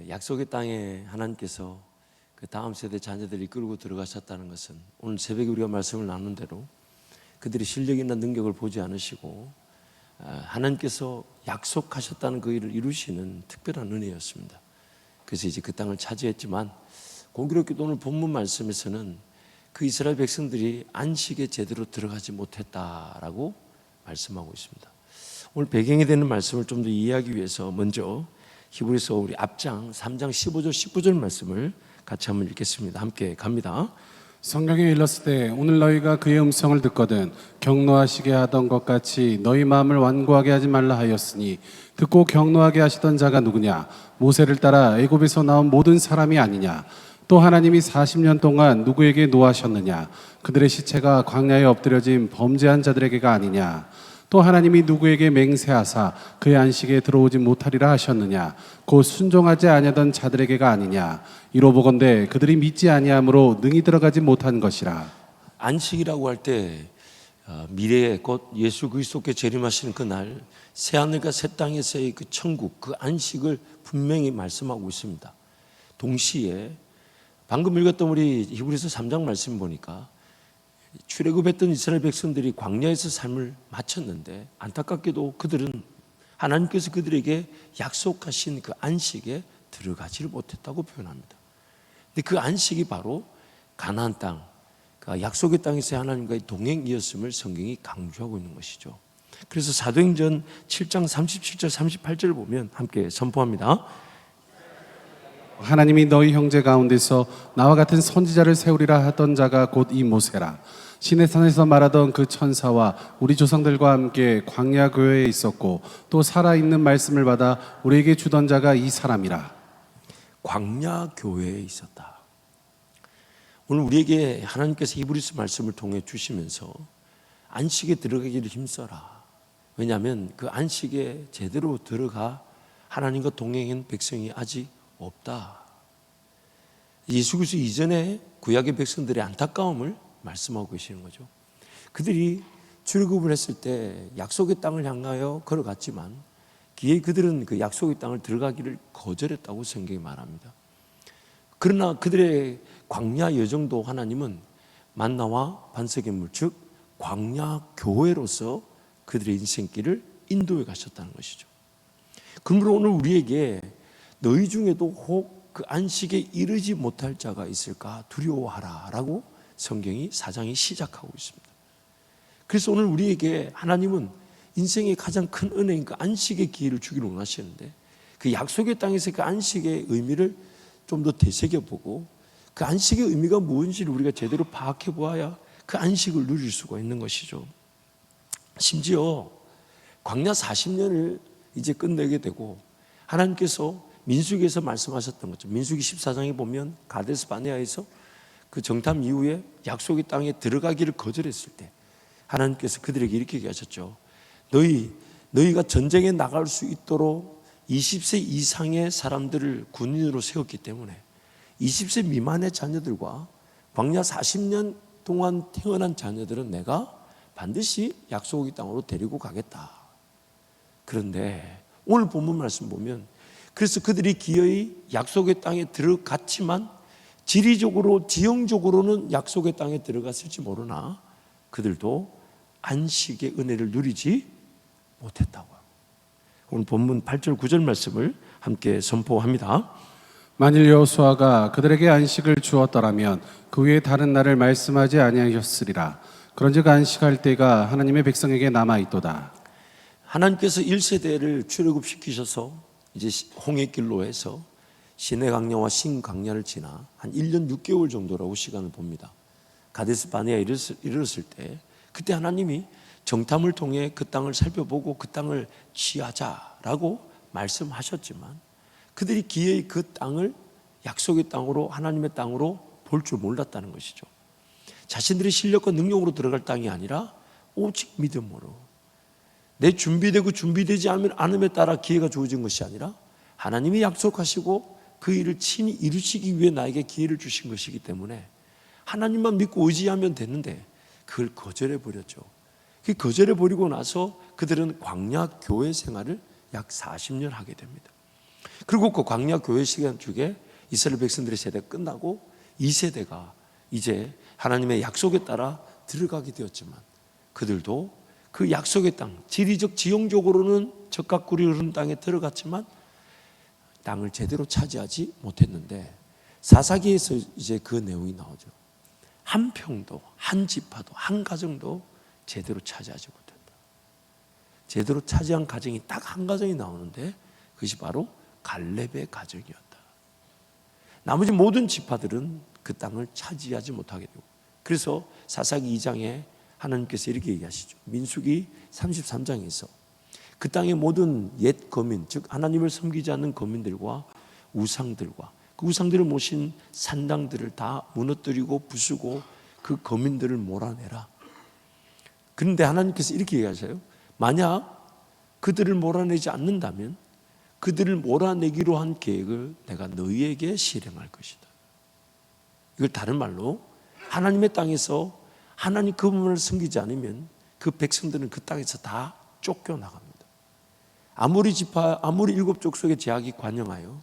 약속의 땅에 하나님께서 그 다음 세대 자녀들이 끌고 들어가셨다는 것은 오늘 새벽에 우리가 말씀을 나눈 대로 그들이 실력이나 능력을 보지 않으시고 하나님께서 약속하셨다는 그 일을 이루시는 특별한 은혜였습니다. 그래서 이제 그 땅을 차지했지만 공교롭게도 오늘 본문 말씀에서는 그 이스라엘 백성들이 안식에 제대로 들어가지 못했다라고 말씀하고 있습니다. 오늘 배경이 되는 말씀을 좀 더 이해하기 위해서 먼저 히브리서 우리 앞장 3장 15절 19절 말씀을 같이 한번 읽겠습니다. 함께 갑니다. 성경에 일렀을 때 오늘 너희가 그의 음성을 듣거든 경노하시게 하던 것 같이 너희 마음을 완고하게 하지 말라 하였으니 듣고 경노하게 하시던 자가 누구냐? 모세를 따라 애굽에서 나온 모든 사람이 아니냐? 또 하나님이 40년 동안 누구에게 노하셨느냐? 그들의 시체가 광야에 엎드려진 범죄한 자들에게가 아니냐? 또 하나님이 누구에게 맹세하사 그의 안식에 들어오지 못하리라 하셨느냐? 곧 순종하지 아니하던 자들에게가 아니냐? 이로보건대 그들이 믿지 아니함으로 능히 들어가지 못한 것이라. 안식이라고 할 때 미래에 곧 예수 그리스도께 재림하시는 그날 새하늘과 새 땅에서의 그 천국, 그 안식을 분명히 말씀하고 있습니다. 동시에 방금 읽었던 우리 히브리서 3장 말씀 보니까 출애굽했던 이스라엘 백성들이 광야에서 삶을 마쳤는데 안타깝게도 그들은 하나님께서 그들에게 약속하신 그 안식에 들어가지를 못했다고 표현합니다. 근데 그 안식이 바로 가나안 땅, 그 약속의 땅에서 하나님과의 동행이었음을 성경이 강조하고 있는 것이죠. 그래서 사도행전 7장 37절 38절을 보면 함께 선포합니다. 하나님이 너희 형제 가운데서 나와 같은 선지자를 세우리라 하던 자가 곧 이 모세라. 시내산에서 말하던 그 천사와 우리 조상들과 함께 광야 교회에 있었고 또 살아있는 말씀을 받아 우리에게 주던 자가 이 사람이라. 광야 교회에 있었다. 오늘 우리에게 하나님께서 히브리서 말씀을 통해 주시면서 안식에 들어가기를 힘써라. 왜냐하면 그 안식에 제대로 들어가 하나님과 동행한 백성이 아직 없다. 예수 그리스도 이전에 구약의 백성들의 안타까움을 말씀하고 계시는 거죠. 그들이 출애굽을 했을 때 약속의 땅을 향하여 걸어갔지만 기어이 그들은 그 약속의 땅을 들어가기를 거절했다고 성경이 말합니다. 그러나 그들의 광야 여정도 하나님은 만나와 반석의 물, 즉 광야 교회로서 그들의 인생길을 인도해 가셨다는 것이죠. 그러므로 오늘 우리에게 너희 중에도 혹 그 안식에 이르지 못할 자가 있을까 두려워하라 라고 성경이 4장이 시작하고 있습니다. 그래서 오늘 우리에게 하나님은 인생의 가장 큰 은혜인 그 안식의 기회를 주기를 원하시는데 그 약속의 땅에서 그 안식의 의미를 좀 더 되새겨보고 그 안식의 의미가 무엇인지를 우리가 제대로 파악해 보아야 그 안식을 누릴 수가 있는 것이죠. 심지어 광야 40년을 이제 끝내게 되고 하나님께서 민수기에서 말씀하셨던 거죠. 민수기 14장에 보면 가데스 바네아에서 그 정탐 이후에 약속의 땅에 들어가기를 거절했을 때 하나님께서 그들에게 이렇게 얘기하셨죠. 너희가 전쟁에 나갈 수 있도록 20세 이상의 사람들을 군인으로 세웠기 때문에 20세 미만의 자녀들과 광야 40년 동안 태어난 자녀들은 내가 반드시 약속의 땅으로 데리고 가겠다. 그런데 오늘 본문 말씀 보면 그래서 그들이 기어이 약속의 땅에 들어갔지만 지리적으로 지형적으로는 약속의 땅에 들어갔을지 모르나 그들도 안식의 은혜를 누리지 못했다고 합니다. 오늘 본문 8절 9절 말씀을 함께 선포합니다. 만일 여호수아가 그들에게 안식을 주었더라면 그 외에 다른 날을 말씀하지 아니하셨으리라. 그런즉 안식할 때가 하나님의 백성에게 남아있도다. 하나님께서 1세대를 출애굽시키셔서 이제 홍해길로 해서 시내강야와 신강야를 지나 한 1년 6개월 정도라고 시간을 봅니다. 가데스 바네아에 이르렀을 때 그때 하나님이 정탐을 통해 그 땅을 살펴보고 그 땅을 취하자라고 말씀하셨지만 그들이 기어이 그 땅을 약속의 땅으로 하나님의 땅으로 볼 줄 몰랐다는 것이죠. 자신들의 실력과 능력으로 들어갈 땅이 아니라 오직 믿음으로 내 준비되고 준비되지 않음에 따라 기회가 주어진 것이 아니라 하나님이 약속하시고 그 일을 친히 이루시기 위해 나에게 기회를 주신 것이기 때문에 하나님만 믿고 의지하면 되는데 그걸 거절해버렸죠. 그 거절해버리고 나서 그들은 광야 교회 생활을 약 40년 하게 됩니다. 그리고 그 광야 교회 시간 중에 이스라엘 백성들의 세대가 끝나고 2세대가 이제 하나님의 약속에 따라 들어가게 되었지만 그들도 그 약속의 땅, 지리적 지형적으로는 적과 꿀이 흐르는 땅에 들어갔지만 땅을 제대로 차지하지 못했는데 사사기에서 이제 그 내용이 나오죠. 한 평도, 한 지파도, 한 가정도 제대로 차지하지 못했다. 제대로 차지한 가정이 딱 한 가정이 나오는데 그것이 바로 갈렙의 가정이었다. 나머지 모든 지파들은 그 땅을 차지하지 못하게 되고, 그래서 사사기 2장에 하나님께서 이렇게 얘기하시죠. 민수기 33장에서 그 땅의 모든 옛 거민, 즉 하나님을 섬기지 않는 거민들과 우상들과 그 우상들을 모신 산당들을 다 무너뜨리고 부수고 그 거민들을 몰아내라. 그런데 하나님께서 이렇게 얘기하세요. 만약 그들을 몰아내지 않는다면 그들을 몰아내기로 한 계획을 내가 너희에게 실행할 것이다. 이걸 다른 말로 하나님의 땅에서 하나님 그분을 섬기지 않으면 그 백성들은 그 땅에서 다 쫓겨나갑니다. 아무리 지파, 아무리 일곱 족속의 제약이 관영하여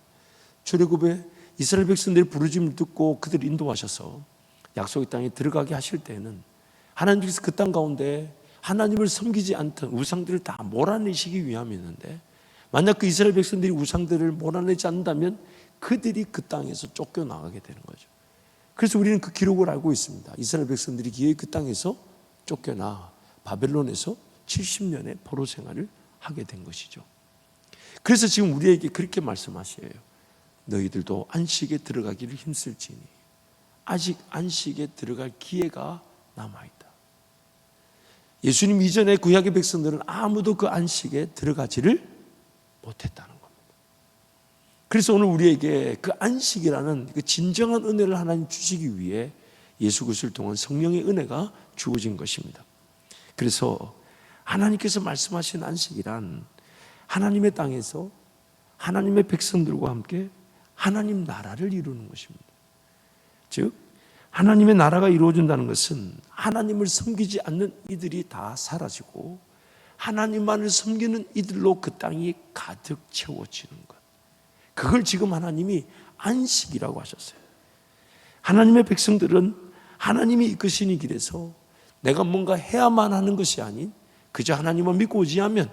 출애굽에 이스라엘 백성들의 부르짐을 듣고 그들을 인도하셔서 약속의 땅에 들어가게 하실 때는 하나님께서 그 땅 가운데 하나님을 섬기지 않던 우상들을 다 몰아내시기 위함이었는데, 만약 그 이스라엘 백성들이 우상들을 몰아내지 않는다면 그들이 그 땅에서 쫓겨나가게 되는 거죠. 그래서 우리는 그 기록을 알고 있습니다. 이스라엘 백성들이 기어이 그 땅에서 쫓겨나 바벨론에서 70년의 포로 생활을 하게 된 것이죠. 그래서 지금 우리에게 그렇게 말씀하셔요. 너희들도 안식에 들어가기를 힘쓸지니 아직 안식에 들어갈 기회가 남아있다. 예수님 이전에 구약의 백성들은 아무도 그 안식에 들어가지를 못했다는 겁니다. 그래서 오늘 우리에게 그 안식이라는 그 진정한 은혜를 하나님 주시기 위해 예수 그리스도를 통한 성령의 은혜가 주어진 것입니다. 그래서 하나님께서 말씀하신 안식이란 하나님의 땅에서 하나님의 백성들과 함께 하나님 나라를 이루는 것입니다. 즉 하나님의 나라가 이루어진다는 것은 하나님을 섬기지 않는 이들이 다 사라지고 하나님만을 섬기는 이들로 그 땅이 가득 채워지는 것. 그걸 지금 하나님이 안식이라고 하셨어요. 하나님의 백성들은 하나님이 이끄시는 길에서 내가 뭔가 해야만 하는 것이 아닌 그저 하나님을 믿고 의지하면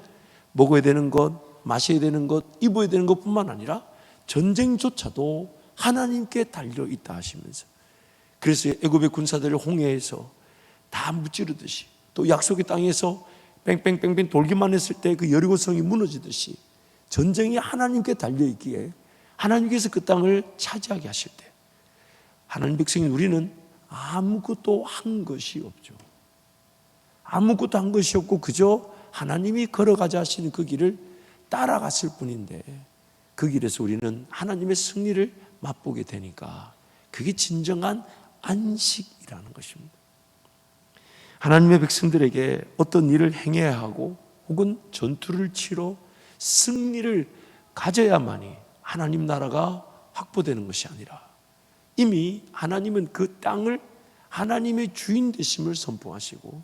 먹어야 되는 것, 마셔야 되는 것, 입어야 되는 것뿐만 아니라 전쟁조차도 하나님께 달려있다 하시면서, 그래서 애굽의 군사들을 홍해에서 다 무찌르듯이, 또 약속의 땅에서 뺑뺑뺑뺑 돌기만 했을 때 그 여리고성이 무너지듯이 전쟁이 하나님께 달려있기에 하나님께서 그 땅을 차지하게 하실 때 하나님 백성인 우리는 아무것도 한 것이 없죠. 아무것도 한 것이 없고 그저 하나님이 걸어가자 하시는 그 길을 따라갔을 뿐인데, 그 길에서 우리는 하나님의 승리를 맛보게 되니까 그게 진정한 안식이라는 것입니다. 하나님의 백성들에게 어떤 일을 행해야 하고 혹은 전투를 치러 승리를 가져야만이 하나님 나라가 확보되는 것이 아니라 이미 하나님은 그 땅을 하나님의 주인 되심을 선포하시고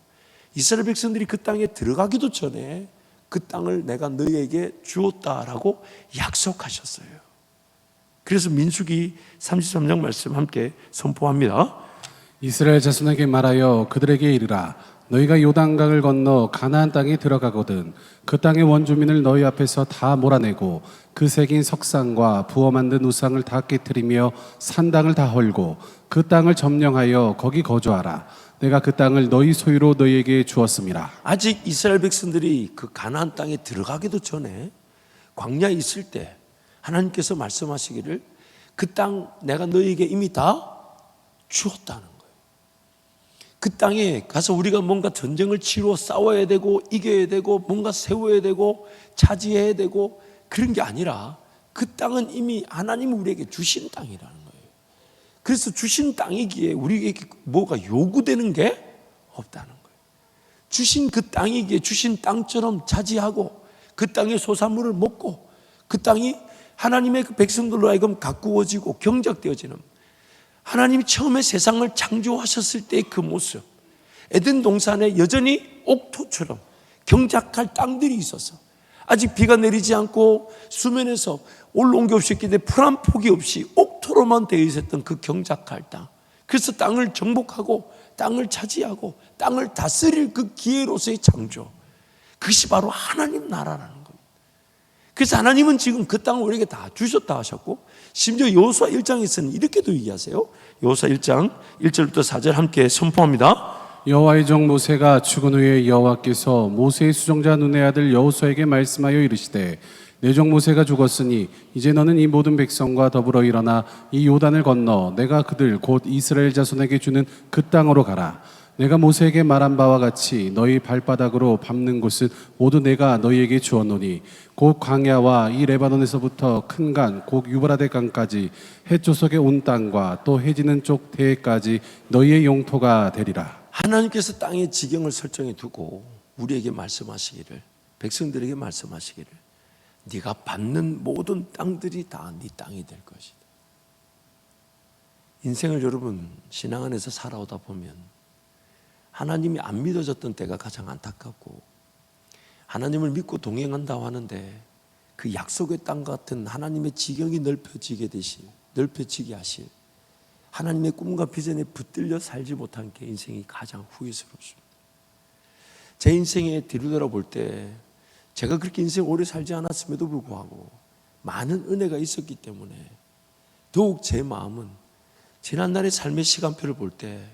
이스라엘 백성들이 그 땅에 들어가기도 전에 그 땅을 내가 너희에게 주었다라고 약속하셨어요. 그래서 민수기 33장 말씀 함께 선포합니다. 이스라엘 자손에게 말하여 그들에게 이르라. 너희가 요단강을 건너 가나안 땅에 들어가거든 그 땅의 원주민을 너희 앞에서 다 몰아내고 그 새긴 석상과 부어 만든 우상을 다 깨뜨리며 산당을 다 헐고 그 땅을 점령하여 거기 거주하라. 내가 그 땅을 너희 소유로 너희에게 주었음이라. 아직 이스라엘 백성들이 그 가나안 땅에 들어가기도 전에 광야에 있을 때 하나님께서 말씀하시기를 그 땅 내가 너희에게 이미 다 주었다는 거예요. 그 땅에 가서 우리가 뭔가 전쟁을 치러 싸워야 되고 이겨야 되고 뭔가 세워야 되고 차지해야 되고 그런 게 아니라 그 땅은 이미 하나님이 우리에게 주신 땅이라는 거예요. 그래서 주신 땅이기에 우리에게 뭐가 요구되는 게 없다는 거예요. 주신 그 땅이기에 주신 땅처럼 차지하고 그 땅의 소산물을 먹고 그 땅이 하나님의 그 백성들로 하여금 가꾸어지고 경작되어지는, 하나님이 처음에 세상을 창조하셨을 때의 그 모습, 에덴 동산에 여전히 옥토처럼 경작할 땅들이 있어서 아직 비가 내리지 않고 수면에서 올라온 게 없었기 때문에 풀 한 폭이 없이 옥토로만 되어 있었던 그 경작할 땅. 그래서 땅을 정복하고 땅을 차지하고 땅을 다스릴 그 기회로서의 창조. 그것이 바로 하나님 나라라는 겁니다. 그래서 하나님은 지금 그 땅을 우리에게 다 주셨다 하셨고, 심지어 여호수아 1장에서는 이렇게도 얘기하세요. 여호수아 1장 1절부터 4절 함께 선포합니다. 여호와의 종 모세가 죽은 후에 여호와께서 모세의 수종자 눈의 아들 여호수아에게 말씀하여 이르시되 내 종 모세가 죽었으니 이제 너는 이 모든 백성과 더불어 일어나 이 요단을 건너 내가 그들 곧 이스라엘 자손에게 주는 그 땅으로 가라. 내가 모세에게 말한 바와 같이 너희 발바닥으로 밟는 곳은 모두 내가 너희에게 주었노니 곧 광야와 이 레바논에서부터 큰 강, 곧 유브라데 강까지 해조석의 온 땅과 또 해지는 쪽 대해까지 너희의 영토가 되리라. 하나님께서 땅의 지경을 설정해 두고 우리에게 말씀하시기를, 백성들에게 말씀하시기를, 네가 받는 모든 땅들이 다 네 땅이 될 것이다. 인생을 여러분 신앙 안에서 살아오다 보면 하나님이 안 믿어졌던 때가 가장 안타깝고, 하나님을 믿고 동행한다고 하는데 그 약속의 땅 같은 하나님의 지경이 넓혀지게 하실 하나님의 꿈과 비전에 붙들려 살지 못한 게 인생이 가장 후회스럽습니다. 제 인생에 뒤로 돌아볼 때 제가 그렇게 인생 오래 살지 않았음에도 불구하고 많은 은혜가 있었기 때문에 더욱 제 마음은 지난날의 삶의 시간표를 볼 때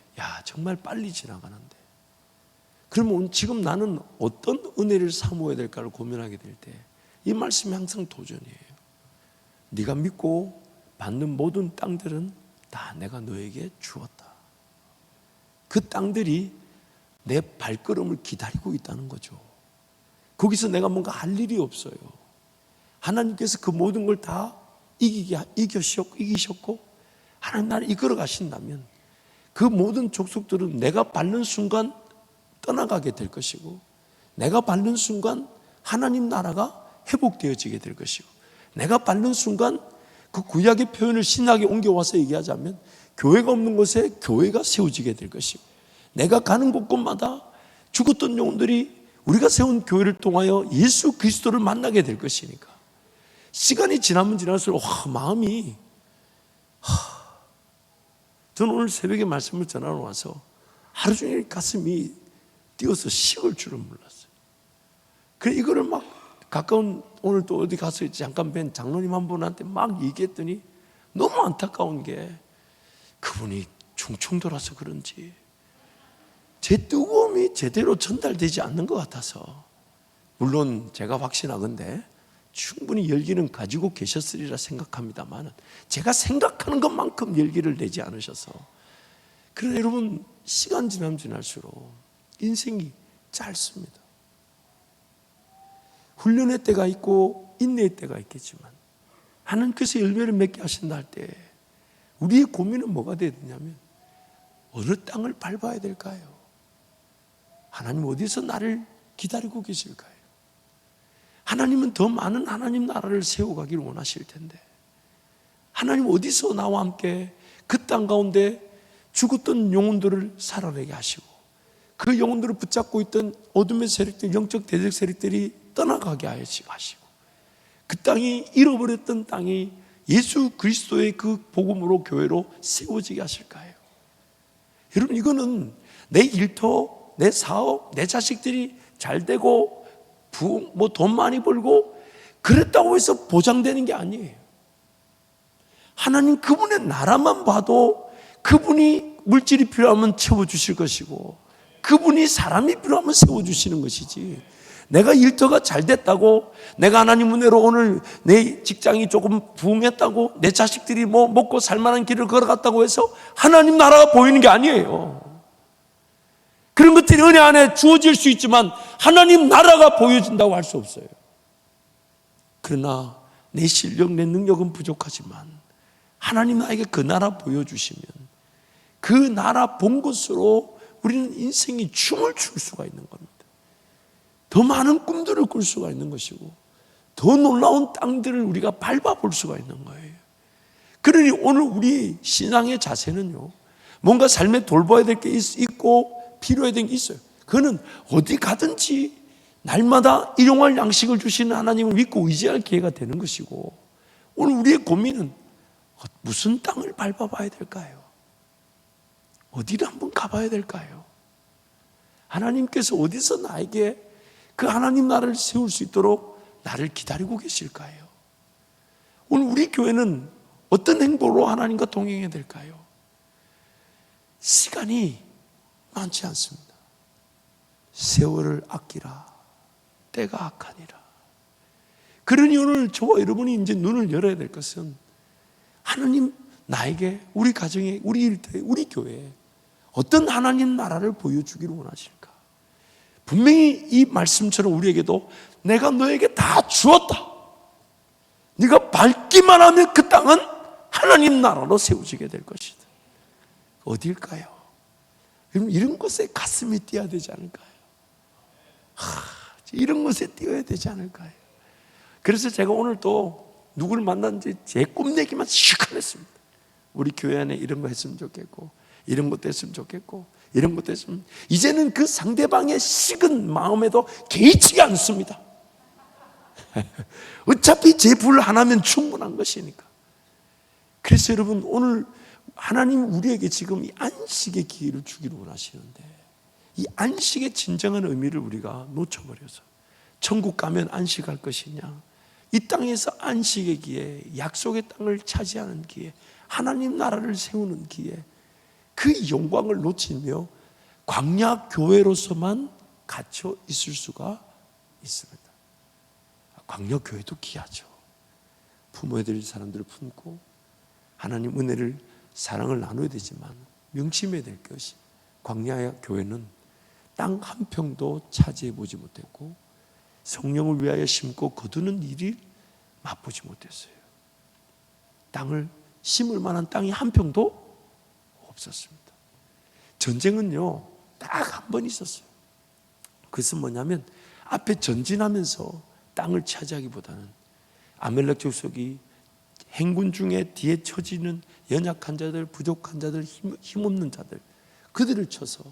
정말 빨리 지나가는데, 그러면 지금 나는 어떤 은혜를 사모해야 될까를 고민하게 될 때 이 말씀이 항상 도전이에요. 네가 믿고 받는 모든 땅들은 다 내가 너에게 주었다. 그 땅들이 내 발걸음을 기다리고 있다는 거죠. 거기서 내가 뭔가 할 일이 없어요. 하나님께서 그 모든 걸 다 이기셨고 하나님 나를 이끌어 가신다면 그 모든 족속들은 내가 밟는 순간 떠나가게 될 것이고, 내가 밟는 순간 하나님 나라가 회복되어지게 될 것이고, 내가 밟는 순간 그 구약의 표현을 신약에 옮겨와서 얘기하자면 교회가 없는 곳에 교회가 세워지게 될 것이고, 내가 가는 곳곳마다 죽었던 영혼들이 우리가 세운 교회를 통하여 예수 그리스도를 만나게 될 것이니까, 시간이 지나면 지날수록 마음이 저는 오늘 새벽에 말씀을 전하러 와서 하루 종일 가슴이 뛰어서 식을 줄은 몰랐어요. 그래 이거를 막 가까운, 오늘 또 어디 가서 잠깐 뵌 장로님 한 분한테 막 얘기했더니 너무 안타까운 게 그분이 충청 돌아서 그런지 제 뜨거움이 제대로 전달되지 않는 것 같아서, 물론 제가 확신하건대 충분히 열기는 가지고 계셨으리라 생각합니다만 제가 생각하는 것만큼 열기를 내지 않으셔서, 그러나 여러분 시간 지나면 지날수록 인생이 짧습니다. 훈련의 때가 있고 인내의 때가 있겠지만 하나님께서 열매를 맺게 하신다 할 때 우리의 고민은 뭐가 되야 되냐면 어느 땅을 밟아야 될까요? 하나님 어디서 나를 기다리고 계실까요? 하나님은 더 많은 하나님 나라를 세워가기를 원하실 텐데 하나님 어디서 나와 함께 그 땅 가운데 죽었던 영혼들을 살아내게 하시고 그 영혼들을 붙잡고 있던 어둠의 세력들, 영적 대적 세력들이 떠나가게 하시고 그 땅이 잃어버렸던 땅이 예수 그리스도의 그 복음으로 교회로 세워지게 하실까요? 여러분 이거는 내 일터, 내 사업, 내 자식들이 잘 되고 돈 많이 벌고 그랬다고 해서 보장되는 게 아니에요. 하나님 그분의 나라만 봐도 그분이 물질이 필요하면 채워주실 것이고 그분이 사람이 필요하면 세워주시는 것이지, 내가 일터가 잘 됐다고, 내가 하나님 은혜로 오늘 내 직장이 조금 부흥했다고, 내 자식들이 먹고 살만한 길을 걸어갔다고 해서 하나님 나라가 보이는 게 아니에요. 그런 것들이 은혜 안에 주어질 수 있지만 하나님 나라가 보여진다고 할 수 없어요. 그러나 내 실력, 내 능력은 부족하지만 하나님 나에게 그 나라 보여주시면 그 나라 본 것으로 우리는 인생이 춤을 출 수가 있는 겁니다. 더 많은 꿈들을 꿀 수가 있는 것이고 더 놀라운 땅들을 우리가 밟아볼 수가 있는 거예요. 그러니 오늘 우리 신앙의 자세는요, 뭔가 삶에 돌봐야 될 게 있고 필요해야 될 게 있어요. 그거는 어디 가든지 날마다 일용할 양식을 주시는 하나님을 믿고 의지할 기회가 되는 것이고, 오늘 우리의 고민은 무슨 땅을 밟아봐야 될까요? 어디를 한번 가봐야 될까요? 하나님께서 어디서 나에게 그 하나님 나라를 세울 수 있도록 나를 기다리고 계실까요? 오늘 우리 교회는 어떤 행보로 하나님과 동행해야 될까요? 시간이 많지 않습니다. 세월을 아끼라, 때가 악하니라. 그러니 오늘 저와 여러분이 이제 눈을 열어야 될 것은, 하나님 나에게, 우리 가정에, 우리 일터에, 우리 교회에 어떤 하나님 나라를 보여주기를 원하실까? 분명히 이 말씀처럼 우리에게도 내가 너에게 다 주었다, 네가 밟기만 하면 그 땅은 하나님 나라로 세워지게 될 것이다. 어딜까요? 이런 것에 가슴이 뛰어야 되지 않을까요? 이런 것에 뛰어야 되지 않을까요? 그래서 제가 오늘 또 누구를 만났는지 제 꿈내기만 시작했습니다. 우리 교회 안에 이런 거 했으면 좋겠고, 이런 것도 했으면 좋겠고, 이런 것도 했으면, 이제는 그 상대방의 식은 마음에도 개의치지 않습니다. 어차피 제 불 하나면 충분한 것이니까. 그래서 여러분, 오늘 하나님 우리에게 지금 이 안식의 기회를 주기를 원하시는데, 이 안식의 진정한 의미를 우리가 놓쳐버려서 천국 가면 안식할 것이냐, 이 땅에서 안식의 기회, 약속의 땅을 차지하는 기회, 하나님 나라를 세우는 기회, 그 영광을 놓치며 광야 교회로서만 갇혀 있을 수가 있습니다. 광야 교회도 귀하죠. 품어야 될 사람들을 품고 하나님 은혜를, 사랑을 나눠야 되지만 명심해야 될 것이, 광야 교회는 땅 한 평도 차지해 보지 못했고 성령을 위하여 심고 거두는 일이 맛보지 못했어요. 땅을 심을 만한 땅이 한 평도 없었습니다. 전쟁은요, 딱 한 번 있었어요. 그것은 뭐냐면, 앞에 전진하면서 땅을 차지하기보다는 아멜렉 족속이 행군 중에 뒤에 처지는 연약한 자들, 부족한 자들, 힘없는 자들, 그들을 쳐서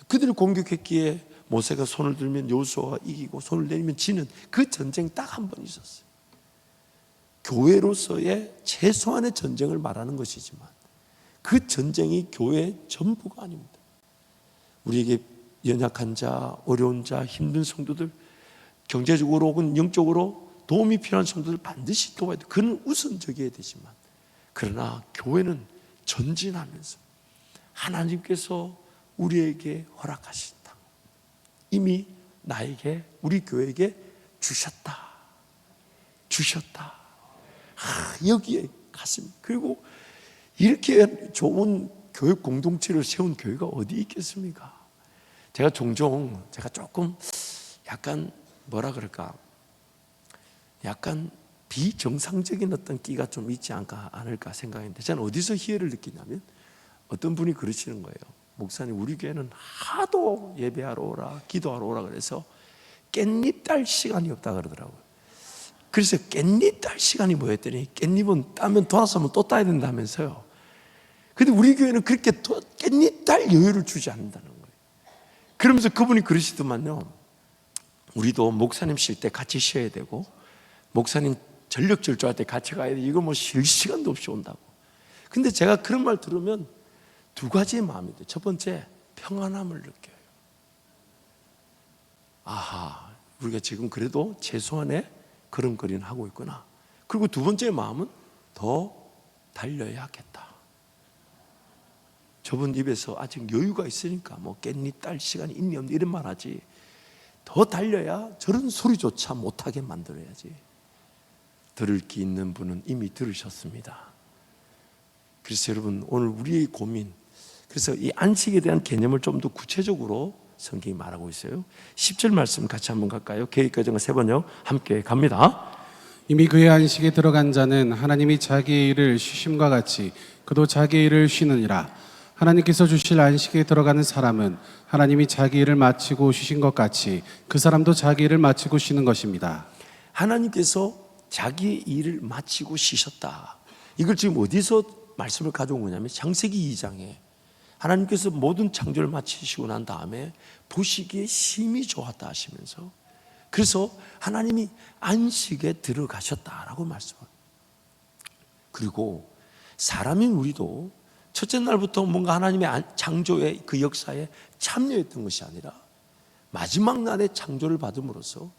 그들을 공격했기에 모세가 손을 들면 여호수아가 이기고 손을 내리면 지는 그 전쟁 딱 한 번 있었어요. 교회로서의 최소한의 전쟁을 말하는 것이지만 그 전쟁이 교회의 전부가 아닙니다. 우리에게 연약한 자, 어려운 자, 힘든 성도들, 경제적으로 혹은 영적으로 도움이 필요한 성도들 반드시 도와야 돼요. 그는 우선적이어야 되지만, 그러나 교회는 전진하면서 하나님께서 우리에게 허락하신 땅, 이미 나에게, 우리 교회에게 주셨다. 여기에 갔습니다. 그리고 이렇게 좋은 교육 공동체를 세운 교회가 어디 있겠습니까? 제가 종종 조금 약간 뭐라 그럴까, 약간 비정상적인 어떤 끼가 좀 있지 않을까 생각했는데, 저는 어디서 희열을 느끼냐면, 어떤 분이 그러시는 거예요. 목사님, 우리 교회는 하도 예배하러 오라, 기도하러 오라 그래서 깻잎 딸 시간이 없다 그러더라고요. 그래서 깻잎 딸 시간이 뭐였더니, 깻잎은 따면 돌아서면 또 따야 된다면서요. 근데 우리 교회는 그렇게 깻잎 딸 여유를 주지 않는다는 거예요. 그러면서 그분이 그러시더만요, 우리도 목사님 쉴 때 같이 쉬어야 되고, 목사님 전력 질주할 때 같이 가야 돼. 이거 뭐 쉴 시간도 없이 온다고. 근데 제가 그런 말 들으면 두 가지의 마음이 돼요. 첫 번째, 평안함을 느껴요. 아하, 우리가 지금 그래도 최소한의 걸음걸이는 하고 있구나. 그리고 두 번째 마음은 더 달려야겠다. 저분 입에서 아직 여유가 있으니까 뭐 깻잎 딸 시간이 있니 없니 이런 말 하지, 더 달려야 저런 소리조차 못하게 만들어야지. 들을 귀 있는 분은 이미 들으셨습니다. 그래서 여러분, 오늘 우리의 고민, 그래서 이 안식에 대한 개념을 좀 더 구체적으로 성경이 말하고 있어요. 10절 말씀 같이 한번 갈까요? 계획과정은 세 번역 함께 갑니다. 이미 그의 안식에 들어간 자는 하나님이 자기의 일을 쉬심과 같이 그도 자기의 일을 쉬느니라. 하나님께서 주실 안식에 들어가는 사람은 하나님이 자기 일을 마치고 쉬신 것 같이 그 사람도 자기 일을 마치고 쉬는 것입니다. 하나님께서 자기 일을 마치고 쉬셨다. 이걸 지금 어디서 말씀을 가져온 거냐면, 창세기 2장에 하나님께서 모든 창조를 마치시고 난 다음에 보시기에 심히 좋았다 하시면서, 그래서 하나님이 안식에 들어가셨다라고 말씀합니다. 그리고 사람인 우리도 첫째 날부터 뭔가 하나님의 창조의 그 역사에 참여했던 것이 아니라 마지막 날에 창조를 받음으로써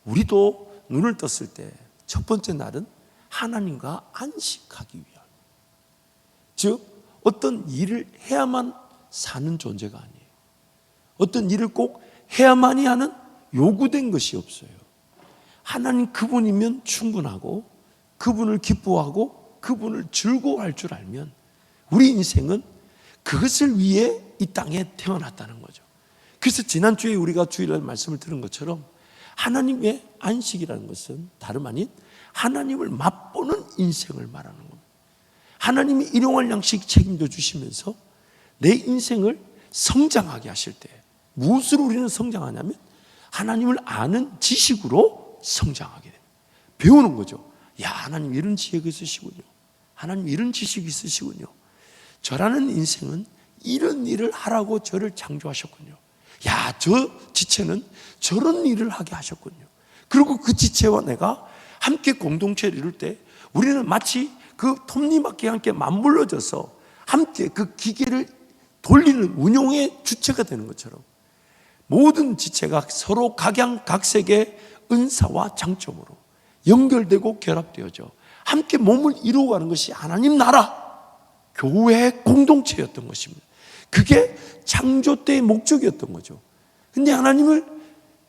우리도 눈을 떴을 때 첫 번째 날은 하나님과 안식하기 위한, 즉 어떤 일을 해야만 사는 존재가 아니에요. 어떤 일을 꼭 해야만이 하는 요구된 것이 없어요. 하나님 그분이면 충분하고, 그분을 기뻐하고 그분을 즐거워할 줄 알면 우리 인생은 그것을 위해 이 땅에 태어났다는 거죠. 그래서 지난주에 우리가 주일날 말씀을 들은 것처럼 하나님의 안식이라는 것은 다름 아닌 하나님을 맛보는 인생을 말하는 겁니다. 하나님이 일용할 양식 책임져 주시면서 내 인생을 성장하게 하실 때 무엇으로 우리는 성장하냐면 하나님을 아는 지식으로 성장하게 됩니다. 배우는 거죠. 야, 하나님 이런 지혜가 있으시군요. 하나님 이런 지식이 있으시군요. 저라는 인생은 이런 일을 하라고 저를 창조하셨군요. 야, 저 지체는 저런 일을 하게 하셨군요. 그리고 그 지체와 내가 함께 공동체를 이룰 때 우리는 마치 그 톱니바퀴와 함께 맞물려져서 함께 그 기계를 돌리는 운용의 주체가 되는 것처럼 모든 지체가 서로 각양각색의 은사와 장점으로 연결되고 결합되어져 함께 몸을 이루어가는 것이 하나님 나라 교회의 공동체였던 것입니다. 그게 창조 때의 목적이었던 거죠. 근데 하나님을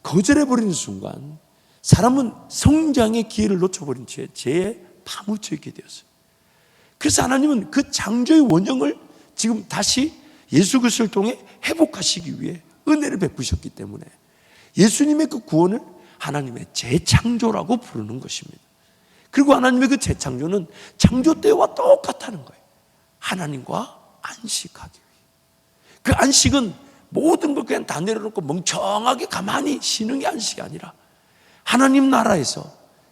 거절해버리는 순간 사람은 성장의 기회를 놓쳐버린 채 죄에 파묻혀 있게 되었어요. 그래서 하나님은 그 창조의 원형을 지금 다시 예수 그리스도를 통해 회복하시기 위해 은혜를 베푸셨기 때문에 예수님의 그 구원을 하나님의 재창조라고 부르는 것입니다. 그리고 하나님의 그 재창조는 창조 때와 똑같다는 거예요. 하나님과 안식하기 위해. 그 안식은 모든 걸 그냥 다 내려놓고 멍청하게 가만히 쉬는 게 안식이 아니라 하나님 나라에서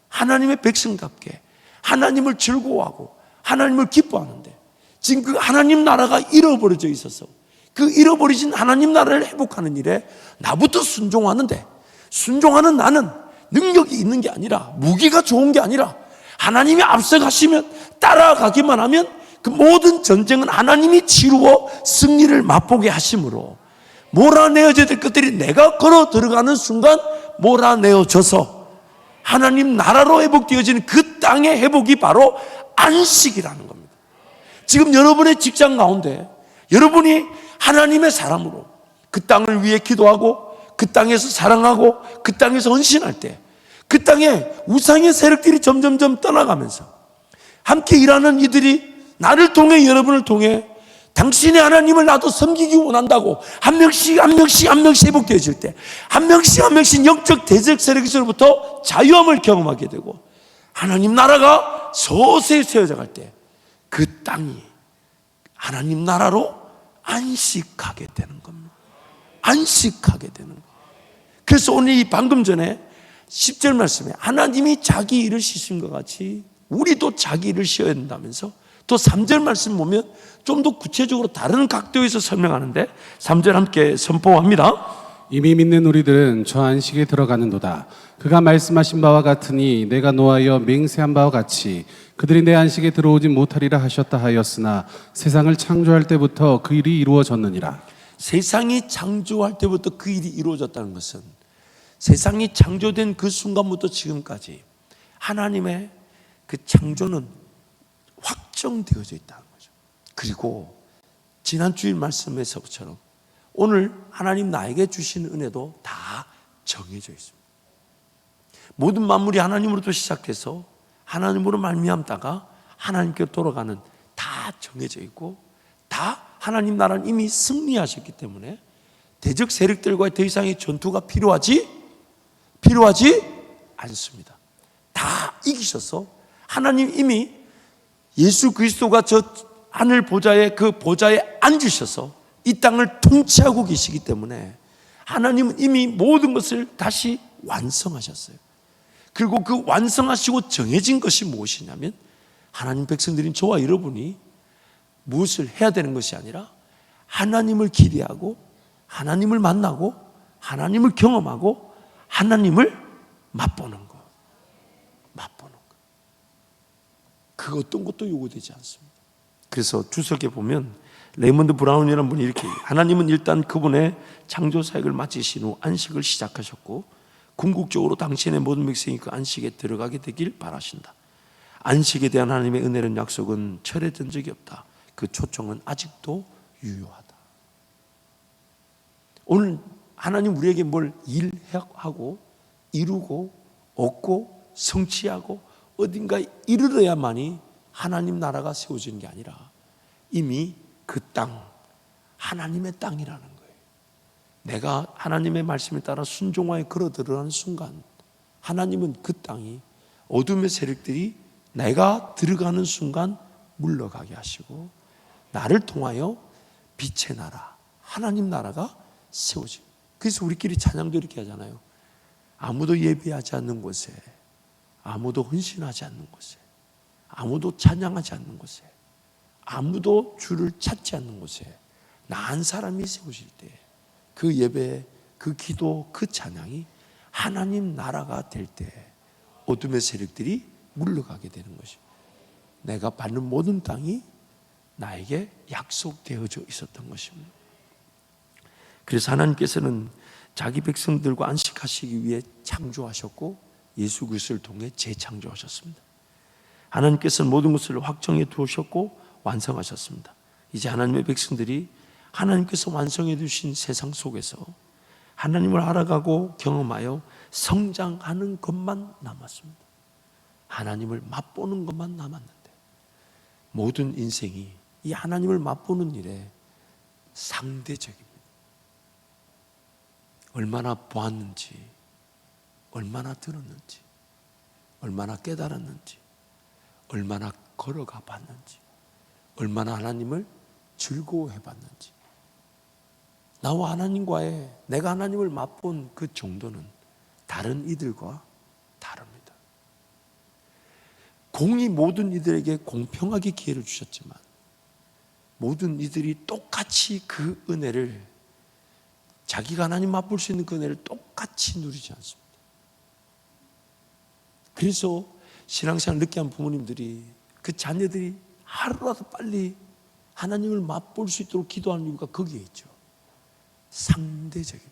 하나님의 백성답게 하나님을 즐거워하고 하나님을 기뻐하는데 지금 그 하나님 나라가 잃어버려져 있어서 그 잃어버리진 하나님 나라를 회복하는 일에 나부터 순종하는데 순종하는 나는 능력이 있는 게 아니라 무기가 좋은 게 아니라 하나님이 앞서가시면 따라가기만 하면 그 모든 전쟁은 하나님이 치루어 승리를 맛보게 하심으로 몰아내어져야 될 것들이 내가 걸어 들어가는 순간 몰아내어져서 하나님 나라로 회복되어지는 그 땅의 회복이 바로 안식이라는 겁니다. 지금 여러분의 직장 가운데 여러분이 하나님의 사람으로 그 땅을 위해 기도하고 그 땅에서 사랑하고 그 땅에서 헌신할 때 그 땅에 우상의 세력들이 점점점 떠나가면서 함께 일하는 이들이 나를 통해 여러분을 통해 당신의 하나님을 나도 섬기기 원한다고 한 명씩 회복되어질 때 한 명씩 영적 대적 세력에서부터 자유함을 경험하게 되고 하나님 나라가 서서히 세워져 갈 때 그 땅이 하나님 나라로 안식하게 되는 겁니다. 안식하게 되는 거예요. 그래서 오늘 이 방금 전에 10절 말씀에 하나님이 자기 일을 쉬신 것 같이 우리도 자기 일을 쉬어야 된다면서 또 3절 말씀 보면 좀 더 구체적으로 다른 각도에서 설명하는데 3절 함께 선포합니다. 이미 믿는 우리들은 저 안식에 들어가는도다. 그가 말씀하신 바와 같으니 내가 노하여 맹세한 바와 같이 그들이 내 안식에 들어오지 못하리라 하셨다 하였으나 세상을 창조할 때부터 그 일이 이루어졌느니라. 세상이 창조할 때부터 그 일이 이루어졌다는 것은 세상이 창조된 그 순간부터 지금까지 하나님의 그 창조는 확정되어져 있다는 거죠. 그리고 지난 주일 말씀에서처럼 오늘 하나님 나에게 주신 은혜도 다 정해져 있습니다. 모든 만물이 하나님으로부터 시작해서 하나님으로 말미암다가 하나님께로 돌아가는 다 정해져 있고 다 하나님 나라는 이미 승리하셨기 때문에 대적 세력들과의 더 이상의 전투가 필요하지 않습니다. 다 이기셔서 하나님 이미 예수 그리스도가 저 하늘 보좌에 그 보좌에 앉으셔서 이 땅을 통치하고 계시기 때문에 하나님은 이미 모든 것을 다시 완성하셨어요. 그리고 그 완성하시고 정해진 것이 무엇이냐면 하나님 백성들인 저와 여러분이 무엇을 해야 되는 것이 아니라 하나님을 기대하고 하나님을 만나고 하나님을 경험하고 하나님을 맛보는 것. 맛보는 것. 그 어떤 것도 요구되지 않습니다. 그래서 주석에 보면 레이먼드 브라운이라는 분이 이렇게 하나님은 일단 그분의 창조 사역을 마치신 후 안식을 시작하셨고 궁극적으로 당신의 모든 백성이 그 안식에 들어가게 되길 바라신다. 안식에 대한 하나님의 은혜는 약속은 철회된 적이 없다. 그 초청은 아직도 유효하다. 오늘 하나님 우리에게 뭘 일하고 이루고 얻고 성취하고 어딘가 이르러야만이 하나님 나라가 세워지는 게 아니라 이미 그 땅, 하나님의 땅이라는 거예요. 내가 하나님의 말씀에 따라 순종하여 걸어 들어가는 순간 하나님은 그 땅이 어둠의 세력들이 내가 들어가는 순간 물러가게 하시고 나를 통하여 빛의 나라, 하나님 나라가 세워집니다. 그래서 우리끼리 찬양도 이렇게 하잖아요. 아무도 예배하지 않는 곳에, 아무도 헌신하지 않는 곳에, 아무도 찬양하지 않는 곳에, 아무도 주를 찾지 않는 곳에 나 한 사람이 세우실 때 그 예배, 그 기도, 그 찬양이 하나님 나라가 될 때 어둠의 세력들이 물러가게 되는 것입니다. 내가 받는 모든 땅이 나에게 약속되어져 있었던 것입니다. 그래서 하나님께서는 자기 백성들과 안식하시기 위해 창조하셨고 예수 그리스도를 통해 재창조하셨습니다. 하나님께서는 모든 것을 확정해 두셨고 완성하셨습니다. 이제 하나님의 백성들이 하나님께서 완성해 두신 세상 속에서 하나님을 알아가고 경험하여 성장하는 것만 남았습니다. 하나님을 맛보는 것만 남았는데 모든 인생이 이 하나님을 맛보는 일에 상대적입니다. 얼마나 보았는지, 얼마나 들었는지, 얼마나 깨달았는지, 얼마나 걸어가 봤는지, 얼마나 하나님을 즐거워해 봤는지, 나와 하나님과의 내가 하나님을 맛본 그 정도는 다른 이들과 다릅니다. 공이 모든 이들에게 공평하게 기회를 주셨지만 모든 이들이 똑같이 그 은혜를, 자기가 하나님 맛볼 수 있는 그 은혜를 똑같이 누리지 않습니다. 그래서 신앙생활 늦게 한 부모님들이 그 자녀들이 하루라도 빨리 하나님을 맛볼 수 있도록 기도하는 이유가 거기에 있죠. 상대적입니다.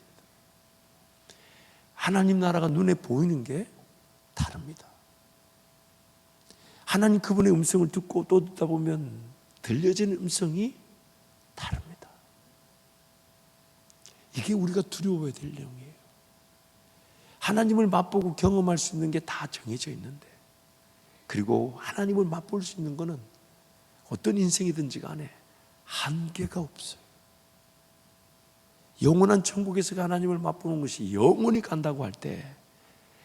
하나님 나라가 눈에 보이는 게 다릅니다. 하나님 그분의 음성을 듣고 또 듣다 보면 들려지는 음성이 다릅니다. 이게 우리가 두려워해야 될 내용이에요. 하나님을 맛보고 경험할 수 있는 게 다 정해져 있는데, 그리고 하나님을 맛볼 수 있는 것은 어떤 인생이든지 간에 한계가 없어요. 영원한 천국에서 하나님을 맛보는 것이 영원히 간다고 할 때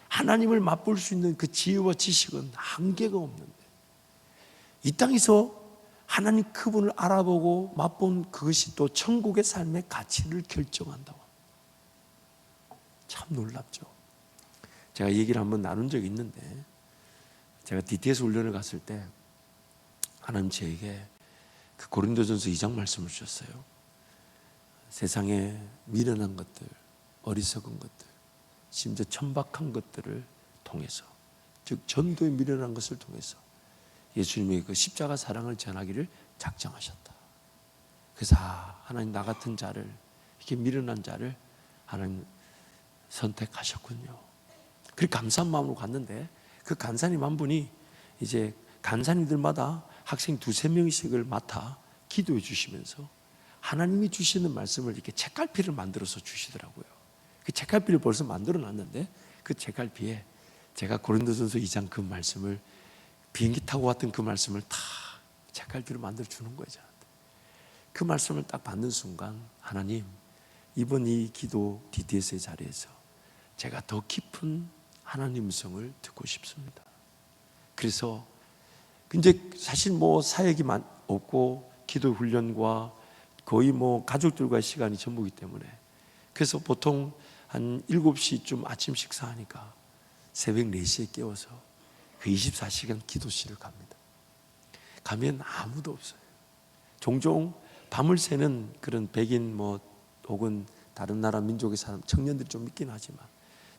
하나님을 맛볼 수 있는 그 지혜와 지식은 한계가 없는데, 이 땅에서 하나님 그분을 알아보고 맛본 그것이 또 천국의 삶의 가치를 결정한다고 합니다. 참 놀랍죠. 제가 얘기를 한번 나눈 적이 있는데, 제가 DTS 훈련을 갔을 때 하나님 저에게 그 고린도전서 2장 말씀을 주셨어요. 세상에 미련한 것들, 어리석은 것들, 심지어 천박한 것들을 통해서, 즉 전도에 미련한 것을 통해서 예수님의 그 십자가 사랑을 전하기를 작정하셨다. 그래서 하나님 나 같은 자를, 이렇게 미련한 자를 하나님 선택하셨군요. 그렇게 감사한 마음으로 갔는데, 그 간사님 한 분이 이제 간사님들마다 학생 2-3명씩을 맡아 기도해 주시면서 하나님이 주시는 말씀을 이렇게 책갈피를 만들어서 주시더라고요. 그 책갈피를 벌써 만들어 놨는데 그 책갈피에 제가 고린도전서 2장 그 말씀을, 비행기 타고 왔던 그 말씀을 다 책갈피로 만들어 주는 거예요, 저한테. 그 말씀을 딱 받는 순간, 하나님, 이번 이 기도 DTS의 자리에서 제가 더 깊은 하나님 음성을 듣고 싶습니다. 그래서 근데 사실 뭐 사역이 없고 기도 훈련과 거의 뭐 가족들과의 시간이 전부이기 때문에, 그래서 보통 한 7시쯤 아침 식사하니까 새벽 4시에 깨워서 그 24시간 기도실을 갑니다. 가면 아무도 없어요. 종종 밤을 새는 그런 백인 혹은 다른 나라 민족의 사람 청년들이 좀 있긴 하지만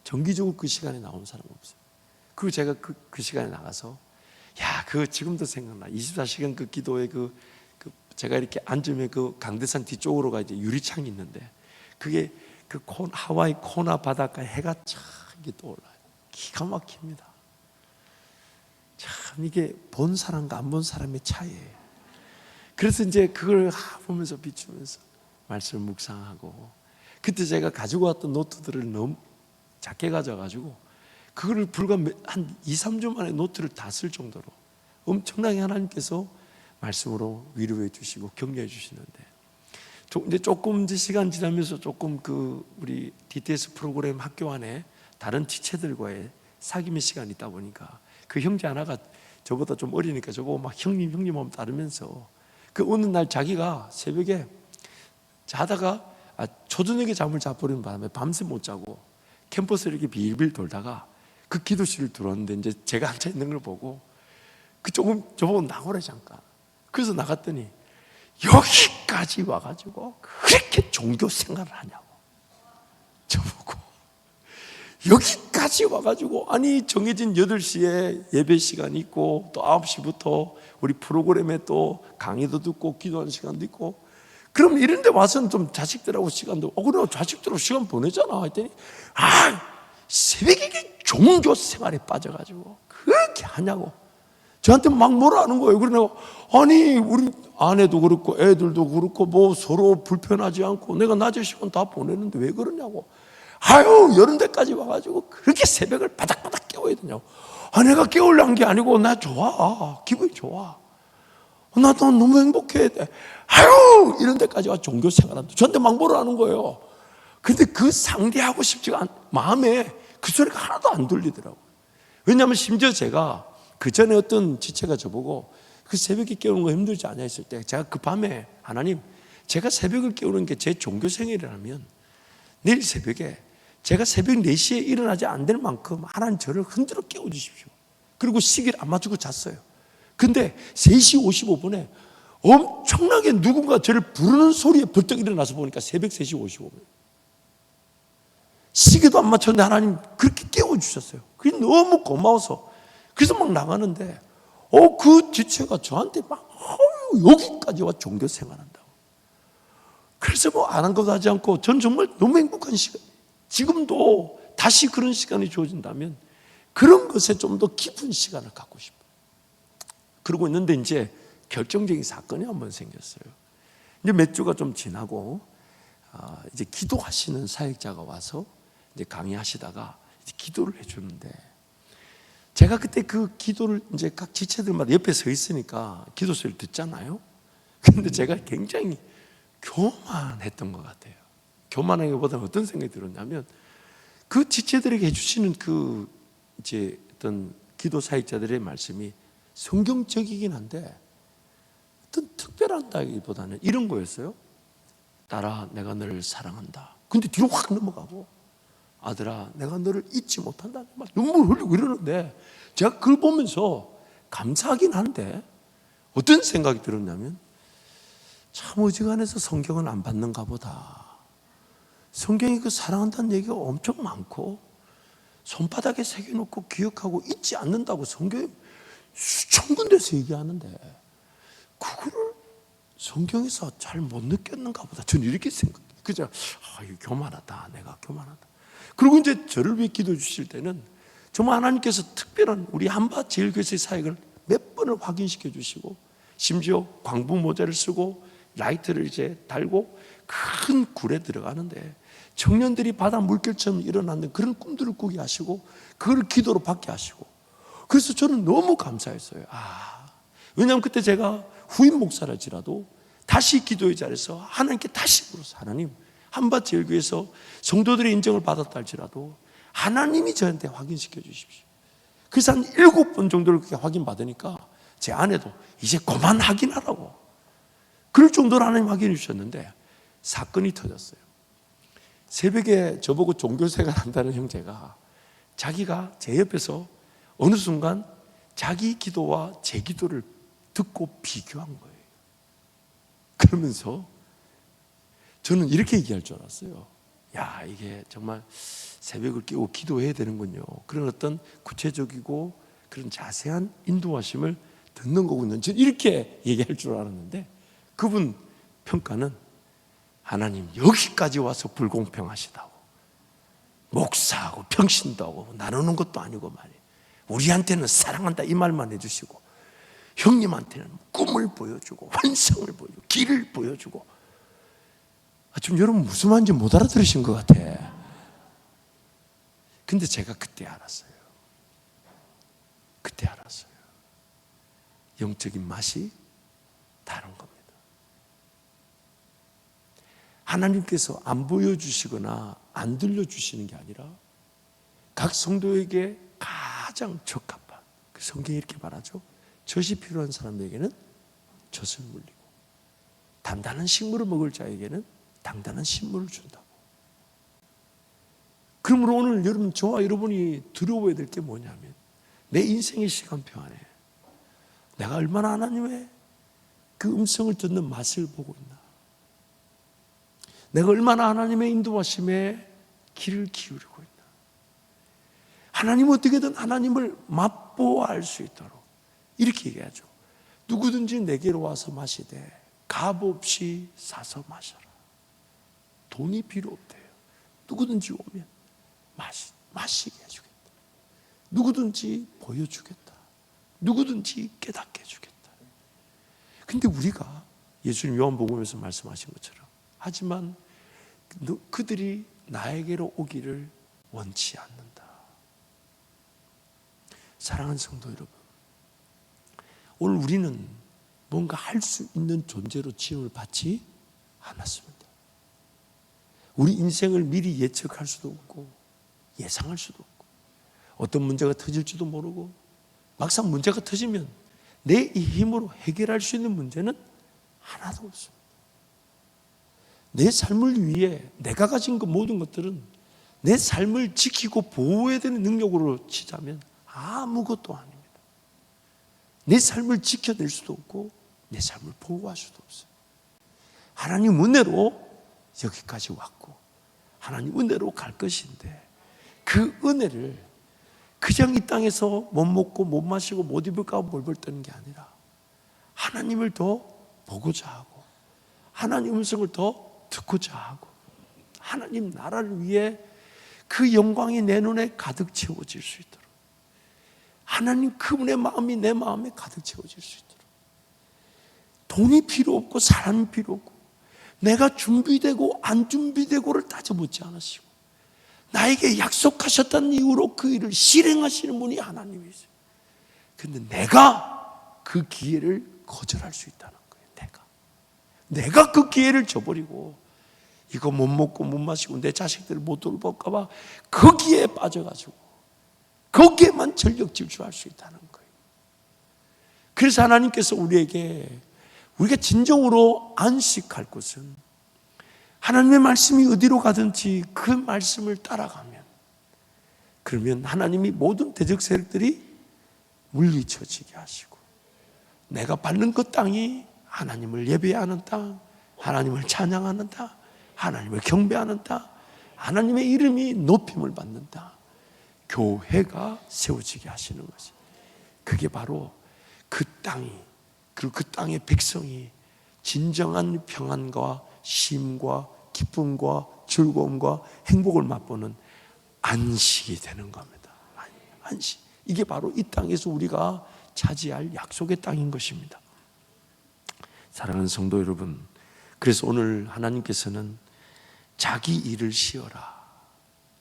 정기적으로 그 시간에 나온 사람은 없어요. 그리고 제가 그 시간에 나가서 그거 지금도 생각나. 24시간 그 기도회 제가 이렇게 앉으면 그 강대산 뒤쪽으로가 이제 유리창이 있는데 그게 하와이 코나 바닷가에 해가 쫙 이게 떠올라요. 기가 막힙니다. 참 이게 본 사람과 안 본 사람의 차이예요. 그래서 이제 그걸 보면서 비추면서 말씀을 묵상하고, 그때 제가 가지고 왔던 노트들을 너무 작게 가져가지고 그거를 불과 한 2, 3주 만에 노트를 다 쓸 정도로 엄청나게 하나님께서 말씀으로 위로해 주시고 격려해 주시는데, 이제 조금 이제 시간 지나면서 조금 우리 DTS 프로그램 학교 안에 다른 지체들과의 사귐의 시간이 있다 보니까 그 형제 하나가 저보다 좀 어리니까 저보고 막 형님 하면 따르면서 어느 날 자기가 새벽에 자다가 초저녁에 잠을 자버리는 바람에 밤새 못 자고 캠퍼스를 이렇게 빌빌 돌다가 그 기도실을 들어왔는데 이제 제가 앉아 있는 걸 보고 조금 저보고 나오래 잠깐. 그래서 나갔더니 여기까지 와가지고 그렇게 종교 생활을 하냐고 저보고, 여기까지 와가지고 아니 정해진 8시에 예배 시간이 있고 또 9시부터 우리 프로그램에 또 강의도 듣고 기도하는 시간도 있고, 그럼 이런 데 와서는 좀 자식들하고 시간도 그래 자식들하고 시간 보내잖아 했더니 새벽에 종교 생활에 빠져가지고 그렇게 하냐고 저한테 막 뭐라 하는 거예요. 그래 내가 아니 우리 아내도 그렇고 애들도 그렇고 서로 불편하지 않고 내가 낮에 시간 다 보내는데 왜 그러냐고. 이런 데까지 와가지고 그렇게 새벽을 바닥바닥 깨워야 되냐고. 내가 깨우려는 게 아니고 나 좋아, 기분이 좋아, 나 너무 행복해. 이런 데까지 와 종교 생활한다. 저한테 막 뭐라 하는 거예요. 근데 상대하고 싶지가 않, 마음에 그 소리가 하나도 안 들리더라고요. 왜냐하면 심지어 제가 그 전에 어떤 지체가 저보고 그 새벽에 깨우는 거 힘들지 않냐 했을 때 제가 그 밤에 하나님, 제가 새벽을 깨우는 게 제 종교 생활이라면 내일 새벽에 제가 새벽 4시에 일어나지 않을 만큼 하나님 저를 흔들어 깨워주십시오. 그리고 시계를 안 맞추고 잤어요. 근데 3시 55분에 엄청나게 누군가 저를 부르는 소리에 벌떡 일어나서 보니까 새벽 3시 55분. 시계도 안 맞췄는데 하나님 그렇게 깨워주셨어요. 그게 너무 고마워서 그래서 막 나가는데 그 지체가 저한테 막 여기까지 와 종교 생활한다고. 그래서 안 한 것도 하지 않고 저는 정말 너무 행복한 시간, 지금도 다시 그런 시간이 주어진다면 그런 것에 좀 더 깊은 시간을 갖고 싶어요. 그러고 있는데 이제 결정적인 사건이 한번 생겼어요. 이제 몇 주가 좀 지나고 이제 기도하시는 사역자가 와서 이제 강의하시다가 이제 기도를 해주는데, 제가 그때 그 기도를 이제 각 지체들마다 옆에 서 있으니까 기도 소리를 듣잖아요. 근데 제가 굉장히 교만했던 것 같아요. 교만하기보다는 어떤 생각이 들었냐면 그 지체들에게 해주시는 이제 어떤 기도 사역자들의 말씀이 성경적이긴 한데 어떤 특별한다기보다는 이런 거였어요. 딸아, 내가 너를 사랑한다. 근데 뒤로 확 넘어가고, 아들아, 내가 너를 잊지 못한다. 막 눈물 흘리고 이러는데 제가 그걸 보면서 감사하긴 한데 어떤 생각이 들었냐면 참 어지간해서 성경은 안 받는가 보다. 성경이 사랑한다는 얘기가 엄청 많고 손바닥에 새겨놓고 기억하고 잊지 않는다고 성경에 수천 군데서 얘기하는데 그거를 성경에서 잘 못 느꼈는가 보다. 저는 이렇게 생각해요. 그죠? 이거 교만하다. 내가 교만하다. 그리고 이제 저를 위해 기도해 주실 때는 정말 하나님께서 특별한 우리 한바 제일교회의 사역을 몇 번을 확인시켜 주시고, 심지어 광부 모자를 쓰고 라이트를 이제 달고 큰 굴에 들어가는데 청년들이 바다 물결처럼 일어나는 그런 꿈들을 꾸게 하시고 그걸 기도로 받게 하시고, 그래서 저는 너무 감사했어요. 왜냐하면 그때 제가 후임 목사랄지라도 다시 기도의 자리에서 하나님께 다시 물어서, 하나님, 한밭제일교회에서 성도들의 인정을 받았다 할지라도 하나님이 저한테 확인시켜 주십시오. 그래서 한 7번 정도를 그렇게 확인받으니까 제 아내도 이제 그만 확인하라고 그럴 정도로 하나님 확인해 주셨는데 사건이 터졌어요. 새벽에 저보고 종교생활 한다는 형제가 자기가 제 옆에서 어느 순간 자기 기도와 제 기도를 듣고 비교한 거예요. 그러면서 저는 이렇게 얘기할 줄 알았어요. 야, 이게 정말 새벽을 깨고 기도해야 되는군요. 그런 어떤 구체적이고 그런 자세한 인도하심을 듣는 거군요. 저는 이렇게 얘기할 줄 알았는데 그분 평가는 하나님 여기까지 와서 불공평하시다고, 목사하고 평신도 하고 나누는 것도 아니고 말이에요. 우리한테는 사랑한다 이 말만 해주시고 형님한테는 꿈을 보여주고 환상을 보여주고 길을 보여주고. 좀 여러분 무슨 말인지 못 알아들으신 것 같아. 근데 제가 그때 알았어요. 영적인 맛이 다른 겁니다. 하나님께서 안 보여주시거나 안 들려주시는 게 아니라 각 성도에게 가장 적합한, 그 성경이 이렇게 말하죠. 젖이 필요한 사람에게는 젖을 물리고 단단한 식물을 먹을 자에게는 단단한 식물을 준다고. 그러므로 오늘 여러분, 저와 여러분이 두려워해야 될 게 뭐냐면 내 인생의 시간표 안에 내가 얼마나 하나님의 그 음성을 듣는 맛을 보고 있나, 내가 얼마나 하나님의 인도하심에 귀를 기울이고 있나, 하나님 어떻게든 하나님을 맛보아할 수 있도록 이렇게 얘기하죠. 누구든지 내게로 와서 마시되 값없이 사서 마셔라. 돈이 필요 없대요. 누구든지 오면 마시게 해주겠다. 누구든지 보여주겠다. 누구든지 깨닫게 해주겠다. 근데 우리가 예수님 요한복음에서 말씀하신 것처럼, 하지만 그들이 나에게로 오기를 원치 않는다. 사랑하는 성도 여러분, 오늘 우리는 뭔가 할 수 있는 존재로 지음을 받지 않았습니다. 우리 인생을 미리 예측할 수도 없고 예상할 수도 없고 어떤 문제가 터질지도 모르고, 막상 문제가 터지면 내 이 힘으로 해결할 수 있는 문제는 하나도 없습니다. 내 삶을 위해 내가 가진 그 모든 것들은 내 삶을 지키고 보호해야 되는 능력으로 치자면 아무것도 아닙니다. 내 삶을 지켜낼 수도 없고 내 삶을 보호할 수도 없어요. 하나님 은혜로 여기까지 왔고 하나님 은혜로 갈 것인데, 그 은혜를 그냥 이 땅에서 못 먹고 못 마시고 못 입을까 벌벌 떠는 게 아니라 하나님을 더 보고자 하고 하나님 음성을 더 듣고자 하고 하나님 나라를 위해 그 영광이 내 눈에 가득 채워질 수 있도록, 하나님 그분의 마음이 내 마음에 가득 채워질 수 있도록, 돈이 필요 없고 사람이 필요 없고 내가 준비되고 안 준비되고를 따져묻지 않으시고 나에게 약속하셨다는 이유로 그 일을 실행하시는 분이 하나님이세요. 그런데 내가 그 기회를 거절할 수 있다는 거예요. 내가 그 기회를 저버리고 이거 못 먹고 못 마시고 내 자식들을 못 돌볼까 봐 거기에 빠져가지고 거기에만 전력 질주할 수 있다는 거예요. 그래서 하나님께서 우리가 진정으로 안식할 것은 하나님의 말씀이 어디로 가든지 그 말씀을 따라가면, 그러면 하나님이 모든 대적 세력들이 물리쳐지게 하시고 내가 밟는 그 땅이 하나님을 예배하는 땅, 하나님을 찬양하는 땅, 하나님을 경배하는 땅, 하나님의 이름이 높임을 받는 땅, 교회가 세워지게 하시는 것이, 그게 바로 그 땅이, 그리고 그 땅의 백성이 진정한 평안과 쉼과 기쁨과 즐거움과 행복을 맛보는 안식이 되는 겁니다. 안식. 이게 바로 이 땅에서 우리가 차지할 약속의 땅인 것입니다. 사랑하는 성도 여러분, 그래서 오늘 하나님께서는 자기 일을 쉬어라,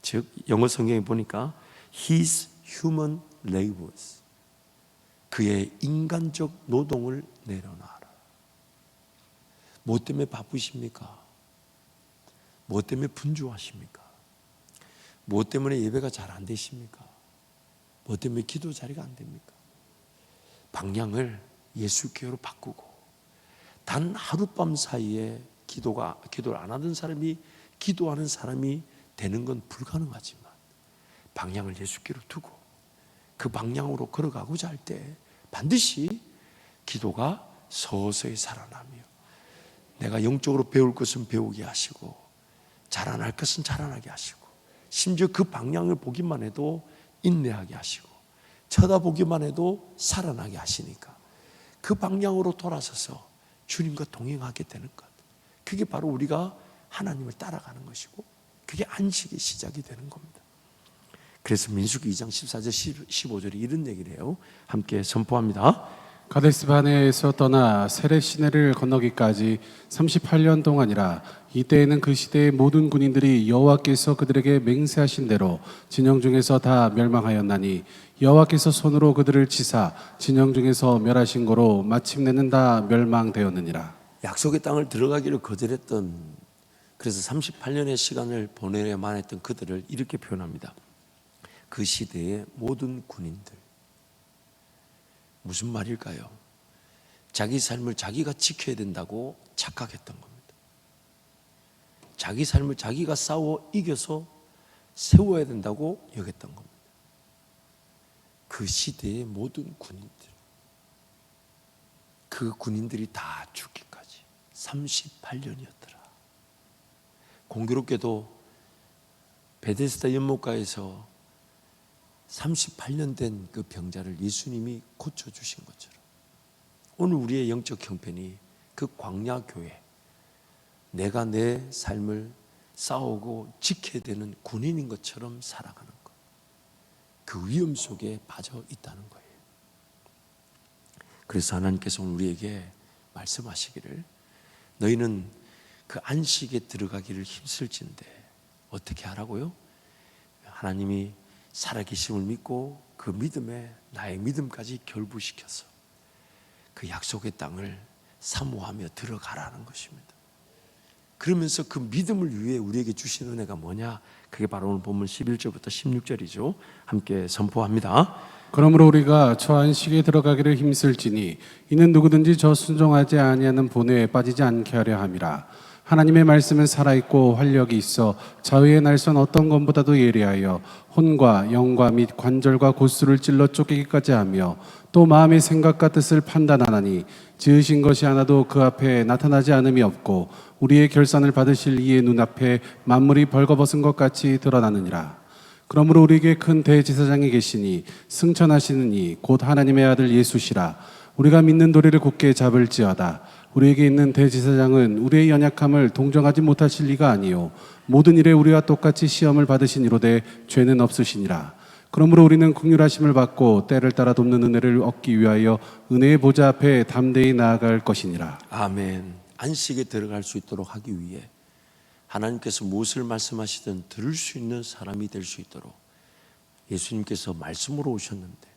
즉 영어 성경에 보니까 His human labors, 그의 인간적 노동을 내려놔라. 무엇 때문에 바쁘십니까? 무엇 때문에 분주하십니까? 무엇 때문에 예배가 잘 안 되십니까? 무엇 때문에 기도 자리가 안 됩니까? 방향을 예수께로 바꾸고, 단 하룻밤 사이에 기도를 안 하던 사람이 기도하는 사람이 되는 건 불가능하지만 방향을 예수께로 두고 그 방향으로 걸어가고자 할 때 반드시 기도가 서서히 살아나며 내가 영적으로 배울 것은 배우게 하시고 자라날 것은 자라나게 하시고 심지어 그 방향을 보기만 해도 인내하게 하시고 쳐다보기만 해도 살아나게 하시니까 그 방향으로 돌아서서 주님과 동행하게 되는 것, 그게 바로 우리가 하나님을 따라가는 것이고 그게 안식의 시작이 되는 겁니다. 그래서 민수기 2장 14절 15절에 이런 얘기를 해요. 함께 선포합니다. 가데스 바네에서 떠나 세렛 시내를 건너기까지 38년 동안이라. 이때에는 그 시대의 모든 군인들이 여호와께서 그들에게 맹세하신 대로 진영 중에서 다 멸망하였나니 여호와께서 손으로 그들을 치사 진영 중에서 멸하신 거로 마침내는 다 멸망되었느니라. 약속의 땅을 들어가기를 거절했던, 그래서 38년의 시간을 보내야만 했던 그들을 이렇게 표현합니다. 그 시대의 모든 군인들. 무슨 말일까요? 자기 삶을 자기가 지켜야 된다고 착각했던 겁니다. 자기 삶을 자기가 싸워 이겨서 세워야 된다고 여겼던 겁니다. 그 시대의 모든 군인들, 그 군인들이 다 죽기까지 38년이었더라. 공교롭게도 베데스다 연못가에서 38년 된 그 병자를 예수님이 고쳐주신 것처럼 오늘 우리의 영적 형편이 그 광야 교회, 내가 내 삶을 싸우고 지켜야 되는 군인인 것처럼 살아가는 것, 그 위험 속에 빠져 있다는 거예요. 그래서 하나님께서 오늘 우리에게 말씀하시기를, 너희는 그 안식에 들어가기를 힘쓸진데 어떻게 하라고요? 하나님이 살아계심을 믿고 그 믿음에 나의 믿음까지 결부시켜서 그 약속의 땅을 사모하며 들어가라는 것입니다. 그러면서 그 믿음을 위해 우리에게 주신 은혜가 뭐냐? 그게 바로 오늘 본문 11절부터 16절이죠. 함께 선포합니다. 그러므로 우리가 저 안식에 들어가기를 힘쓸지니 이는 누구든지 저 순종하지 아니하는 본회에 빠지지 않게 하려 함이라. 하나님의 말씀은 살아있고 활력이 있어 자위의 날선 어떤 것보다도 예리하여 혼과 영과 및 관절과 골수를 찔러 쫓기기까지 하며 또 마음의 생각과 뜻을 판단하나니 지으신 것이 하나도 그 앞에 나타나지 않음이 없고 우리의 결산을 받으실 이의 눈앞에 만물이 벌거벗은 것 같이 드러나느니라. 그러므로 우리에게 큰 대제사장이 계시니 승천하시는 이 곧 하나님의 아들 예수시라. 우리가 믿는 도리를 굳게 잡을지어다. 우리에게 있는 대제사장은 우리의 연약함을 동정하지 못하실 리가 아니요 모든 일에 우리와 똑같이 시험을 받으시니로되 죄는 없으시니라. 그러므로 우리는 긍휼하심을 받고 때를 따라 돕는 은혜를 얻기 위하여 은혜의 보좌 앞에 담대히 나아갈 것이니라. 아멘. 안식에 들어갈 수 있도록 하기 위해 하나님께서 무엇을 말씀하시든 들을 수 있는 사람이 될 수 있도록 예수님께서 말씀으로 오셨는데,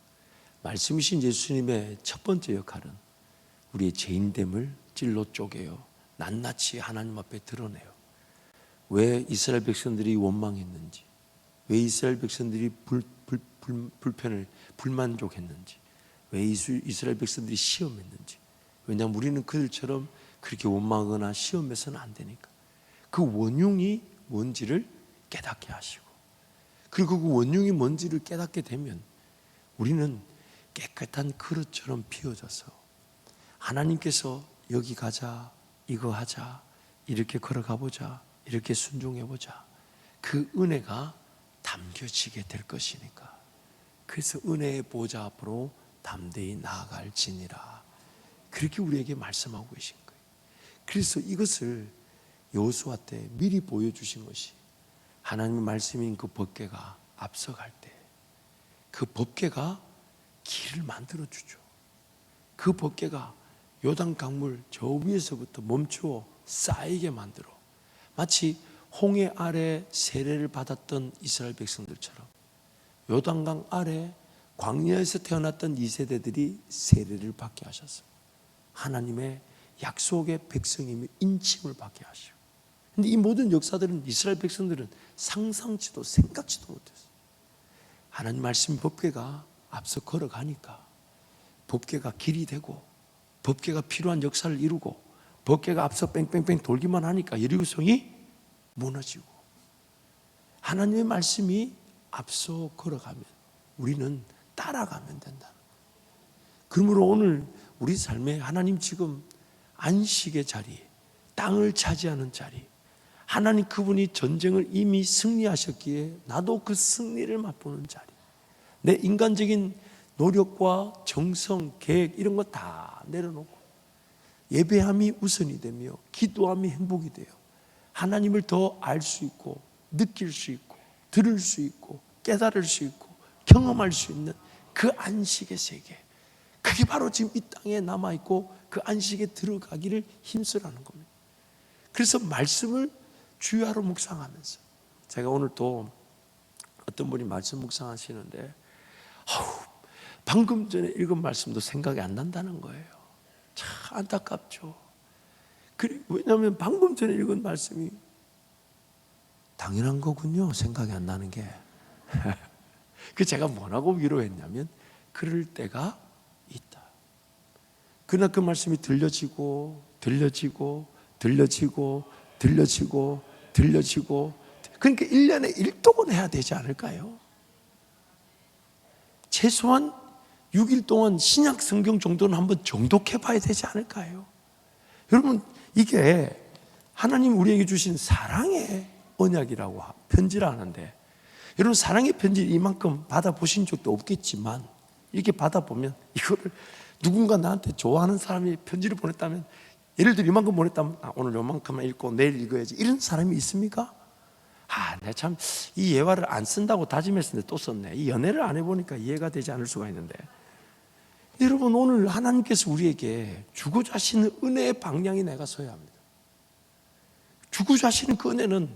말씀이신 예수님의 첫 번째 역할은 우리의 죄인됨을 찔러 쪼개요 낱낱이 하나님 앞에 드러내요. 왜 이스라엘 백성들이 원망했는지, 왜 이스라엘 백성들이 불만족했는지, 왜 이스라엘 백성들이 시험했는지. 왜냐하면 우리는 그들처럼 그렇게 원망하거나 시험해서는 안 되니까. 그 원흉이 뭔지를 깨닫게 하시고, 그리고 그 원흉이 뭔지를 깨닫게 되면 우리는 깨끗한 그릇처럼 비워져서 하나님께서 여기 가자, 이거 하자, 이렇게 걸어가 보자, 이렇게 순종해 보자, 그 은혜가 담겨지게 될 것이니까. 그래서 은혜의 보좌 앞으로 담대히 나아갈지니라, 그렇게 우리에게 말씀하고 계신 거예요. 그래서 이것을 여호수아 때 미리 보여주신 것이, 하나님의 말씀인 그 법궤가 앞서갈 때 그 법궤가 길을 만들어주죠. 그 법궤가 요단 강물 저 위에서부터 멈추어 쌓이게 만들어, 마치 홍해 아래 세례를 받았던 이스라엘 백성들처럼 요단강 아래 광야에서 태어났던 2세대들이 세례를 받게 하셨어요. 하나님의 약속의 백성임을 인침을 받게 하시고. 근데 이 모든 역사들은 이스라엘 백성들은 상상치도 생각지도 못했어요. 하나님 말씀 법궤가 앞서 걸어가니까 법궤가 길이 되고, 법궤가 필요한 역사를 이루고, 법궤가 앞서 뺑뺑뺑 돌기만 하니까 여리고성이 무너지고, 하나님의 말씀이 앞서 걸어가면 우리는 따라가면 된다. 그러므로 오늘 우리 삶에 하나님 지금 안식의 자리에 땅을 차지하는 자리, 하나님 그분이 전쟁을 이미 승리하셨기에 나도 그 승리를 맛보는 자리, 내 인간적인 노력과 정성, 계획 이런 거 다 내려놓고 예배함이 우선이 되며 기도함이 행복이 돼요. 하나님을 더 알 수 있고 느낄 수 있고 들을 수 있고 깨달을 수 있고 경험할 수 있는 그 안식의 세계, 그게 바로 지금 이 땅에 남아있고 그 안식에 들어가기를 힘쓰라는 겁니다. 그래서 말씀을 주야로 묵상하면서, 제가 오늘 또 어떤 분이 말씀 묵상하시는데 방금 전에 읽은 말씀도 생각이 안 난다는 거예요. 참 안타깝죠. 왜냐하면 방금 전에 읽은 말씀이 당연한 거군요, 생각이 안 나는 게. 그 제가 뭐라고 위로했냐면, 그럴 때가 있다. 그러나 그 말씀이 들려지고 들려지고 들려지고 들려지고 들려지고, 그러니까 1년에 1독은 해야 되지 않을까요? 최소한 6일 동안 신약 성경 정도는 한번 정독해 봐야 되지 않을까요? 여러분, 이게 하나님 우리에게 주신 사랑의 언약이라고 편지를 하는데, 여러분 사랑의 편지를 이만큼 받아보신 적도 없겠지만 이렇게 받아보면, 이거를 누군가 나한테 좋아하는 사람이 편지를 보냈다면, 예를 들어 이만큼 보냈다면 오늘 요만큼만 읽고 내일 읽어야지, 이런 사람이 있습니까? 내가 참 이 예화를 안 쓴다고 다짐했었는데 또 썼네. 이 연애를 안 해보니까 이해가 되지 않을 수가 있는데, 여러분 오늘 하나님께서 우리에게 주고자 하시는 은혜의 방향이 내가 서야 합니다. 주고자 하시는 그 은혜는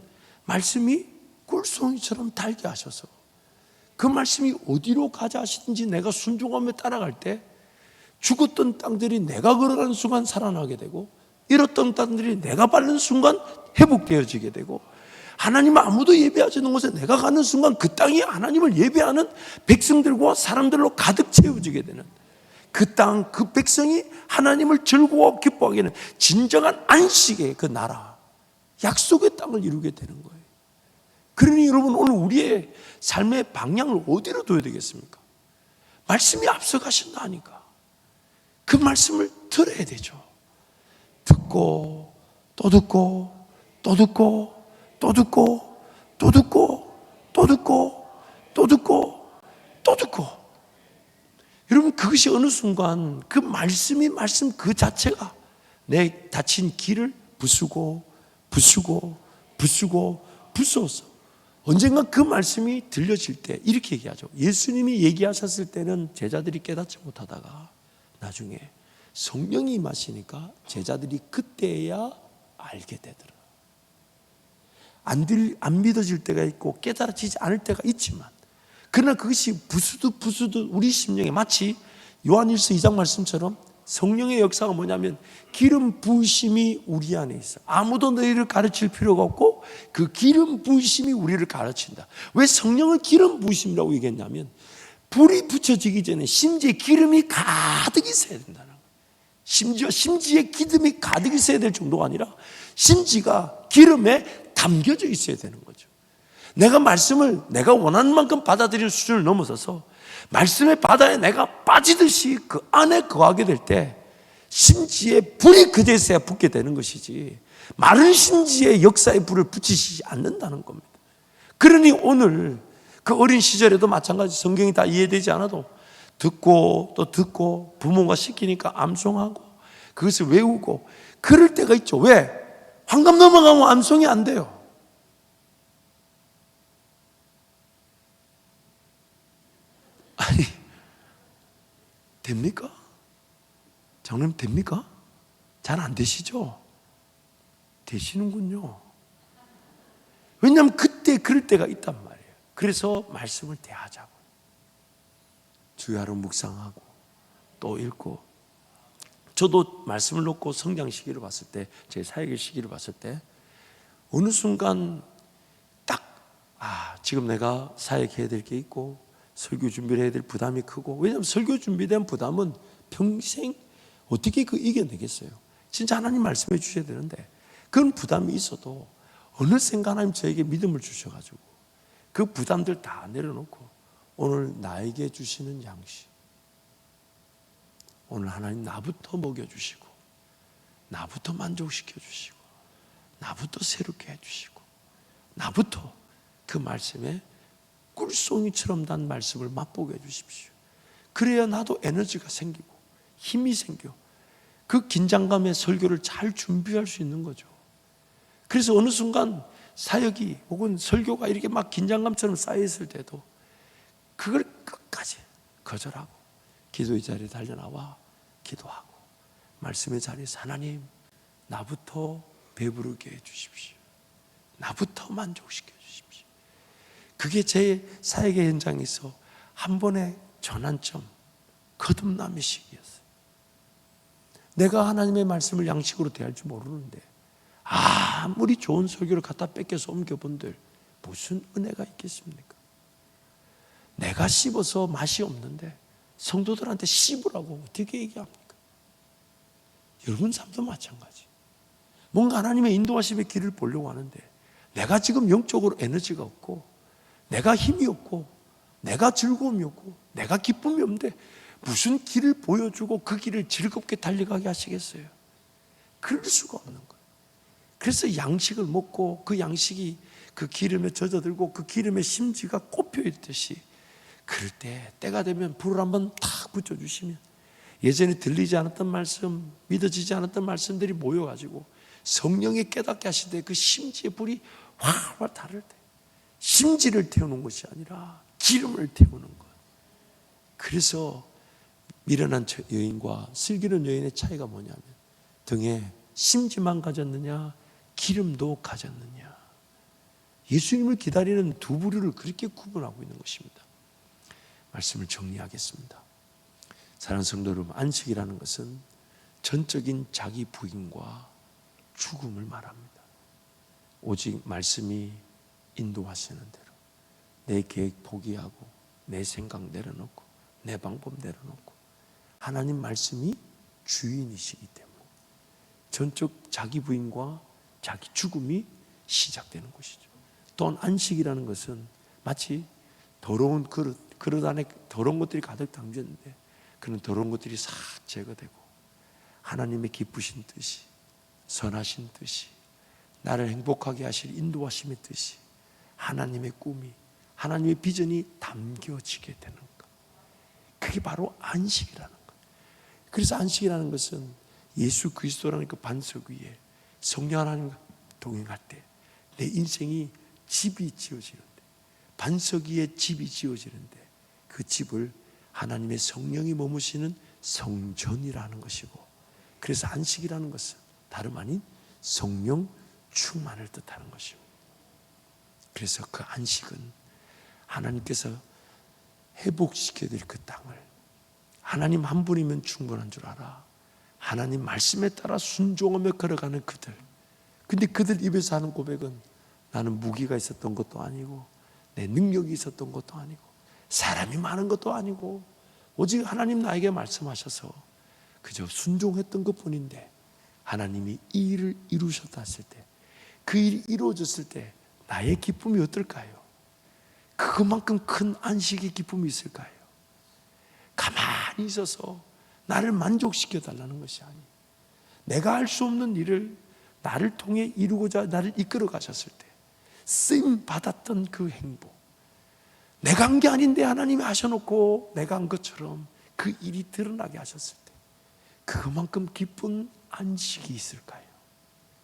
말씀이 꿀송이처럼 달게 하셔서 그 말씀이 어디로 가자 하시든지 내가 순종하며 따라갈 때, 죽었던 땅들이 내가 걸어가는 순간 살아나게 되고, 잃었던 땅들이 내가 밟는 순간 회복되어지게 되고, 하나님 아무도 예배하지 않는 곳에 내가 가는 순간 그 땅이 하나님을 예배하는 백성들과 사람들로 가득 채워지게 되는, 그 땅, 그 백성이 하나님을 즐거워 기뻐하게 하는 진정한 안식의 그 나라, 약속의 땅을 이루게 되는 거예요. 그러니 여러분, 오늘 우리의 삶의 방향을 어디로 둬야 되겠습니까? 말씀이 앞서가신다 하니까 그 말씀을 들어야 되죠. 듣고 또 듣고 또 듣고 또 듣고 또 듣고 또 듣고 또 듣고 또 듣고. 여러분, 그것이 어느 순간 그 말씀이 말씀 그 자체가 내 닫힌 길을 부수고 부수고 부수고 부수어서 언젠가 그 말씀이 들려질 때 이렇게 얘기하죠. 예수님이 얘기하셨을 때는 제자들이 깨닫지 못하다가 나중에 성령이 임하시니까 제자들이 그때야 알게 되더라. 안 믿어질 때가 있고 깨달아지지 않을 때가 있지만, 그러나 그것이 부수듯 우리 심령에, 마치 요한일서 2장 말씀처럼 성령의 역사가 뭐냐면 기름 부으심이 우리 안에 있어. 아무도 너희를 가르칠 필요가 없고 그 기름 부으심이 우리를 가르친다. 왜 성령을 기름 부으심이라고 얘기했냐면, 불이 붙여지기 전에 심지에 기름이 가득 있어야 된다는 거예요. 심지에 기름이 가득 있어야 될 정도가 아니라 심지가 기름에 담겨져 있어야 되는 거죠. 내가 말씀을 내가 원하는 만큼 받아들이는 수준을 넘어서서 말씀의 바다에 내가 빠지듯이 그 안에 거하게 될 때 심지에 불이 그제서야 붙게 되는 것이지, 마른 심지에 역사의 불을 붙이시지 않는다는 겁니다. 그러니 오늘 그 어린 시절에도 마찬가지, 성경이 다 이해되지 않아도 듣고 또 듣고 부모가 시키니까 암송하고 그것을 외우고 그럴 때가 있죠. 왜? 환갑 넘어가면 암송이 안 돼요. 아니, 됩니까? 장로님 됩니까? 잘 안 되시죠? 되시는군요. 왜냐하면 그때 그럴 때가 있단 말이에요. 그래서 말씀을 대하자고, 주야로 묵상하고 또 읽고. 저도 말씀을 놓고 성장 시기를 봤을 때, 제 사역의 시기를 봤을 때 어느 순간 딱 지금 내가 사역해야 될 게 있고 설교 준비를 해야 될 부담이 크고, 왜냐하면 설교 준비된 부담은 평생 어떻게 이겨내겠어요? 진짜 하나님 말씀해 주셔야 되는데 그런 부담이 있어도 어느샌가 하나님 저에게 믿음을 주셔가지고 그 부담들 다 내려놓고 오늘 나에게 주시는 양식, 오늘 하나님 나부터 먹여주시고 나부터 만족시켜 주시고 나부터 새롭게 해주시고 나부터 그 말씀에 꿀송이처럼 단 말씀을 맛보게 해주십시오. 그래야 나도 에너지가 생기고 힘이 생겨 그 긴장감의 설교를 잘 준비할 수 있는 거죠. 그래서 어느 순간 사역이 혹은 설교가 이렇게 막 긴장감처럼 쌓여있을 때도 그걸 끝까지 거절하고 기도의 자리에 달려나와 기도하고 말씀의 자리에서 하나님 나부터 배부르게 해주십시오. 나부터 만족시켜 주십시오. 그게 제 사역의 현장에서 한 번의 전환점, 거듭남의 시기였어요. 내가 하나님의 말씀을 양식으로 대할 줄 모르는데 아무리 좋은 설교를 갖다 뺏겨서 옮겨본들 무슨 은혜가 있겠습니까? 내가 씹어서 맛이 없는데 성도들한테 씹으라고 어떻게 얘기합니까? 여러분 삶도 마찬가지. 뭔가 하나님의 인도하심의 길을 보려고 하는데 내가 지금 영적으로 에너지가 없고 내가 힘이 없고 내가 즐거움이 없고 내가 기쁨이 없는데 무슨 길을 보여주고 그 길을 즐겁게 달려가게 하시겠어요? 그럴 수가 없는 거예요. 그래서 양식을 먹고 그 양식이 그 기름에 젖어들고 그 기름에 심지가 꼽혀 있듯이 그럴 때 때가 되면 불을 한번 탁 붙여주시면 예전에 들리지 않았던 말씀, 믿어지지 않았던 말씀들이 모여가지고 성령이 깨닫게 하실 때 그 심지의 불이 활활 다를 때 심지를 태우는 것이 아니라 기름을 태우는 것. 그래서 미련한 여인과 슬기로운 여인의 차이가 뭐냐면 등에 심지만 가졌느냐 기름도 가졌느냐. 예수님을 기다리는 두 부류를 그렇게 구분하고 있는 것입니다. 말씀을 정리하겠습니다. 사랑하는 성도 여러분, 안식이라는 것은 전적인 자기 부인과 죽음을 말합니다. 오직 말씀이 인도하시는 대로 내 계획 포기하고 내 생각 내려놓고 내 방법 내려놓고 하나님 말씀이 주인이시기 때문에 전적 자기 부인과 자기 죽음이 시작되는 것이죠. 또한 안식이라는 것은 마치 더러운 그릇 안에 더러운 것들이 가득 담겼는데 그런 더러운 것들이 싹 제거되고 하나님의 기쁘신 뜻이 선하신 뜻이 나를 행복하게 하실 인도하심의 뜻이 하나님의 꿈이 하나님의 비전이 담겨지게 되는 것. 그게 바로 안식이라는 것. 그래서 안식이라는 것은 예수 그리스도라는 그 반석 위에 성령 하나님과 동행할 때 내 인생이 집이 지어지는데 반석 위에 집이 지어지는데 그 집을 하나님의 성령이 머무시는 성전이라는 것이고 그래서 안식이라는 것은 다름 아닌 성령 충만을 뜻하는 것입니다. 그래서 그 안식은 하나님께서 회복시켜드릴 그 땅을 하나님 한 분이면 충분한 줄 알아. 하나님 말씀에 따라 순종하며 걸어가는 그들. 근데 그들 입에서 하는 고백은 나는 무기가 있었던 것도 아니고 내 능력이 있었던 것도 아니고 사람이 많은 것도 아니고 오직 하나님 나에게 말씀하셔서 그저 순종했던 것뿐인데 하나님이 이 일을 이루셨다 했을 때 그 일이 이루어졌을 때 나의 기쁨이 어떨까요? 그만큼 큰 안식의 기쁨이 있을까요? 가만히 있어서 나를 만족시켜 달라는 것이 아니에요. 내가 할 수 없는 일을 나를 통해 이루고자 나를 이끌어 가셨을 때 쓰임 받았던 그 행복, 내가 한 게 아닌데 하나님이 하셔놓고 내가 한 것처럼 그 일이 드러나게 하셨을 때 그만큼 기쁜 안식이 있을까요?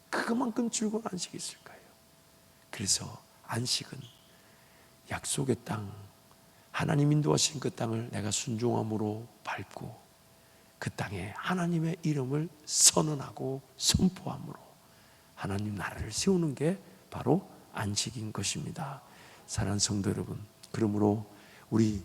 그만큼 즐거운 안식이 있을까요? 그래서 안식은 약속의 땅, 하나님 인도하신 그 땅을 내가 순종함으로 밟고 그 땅에 하나님의 이름을 선언하고 선포함으로 하나님 나라를 세우는 게 바로 안식인 것입니다. 사랑하는 성도 여러분, 그러므로 우리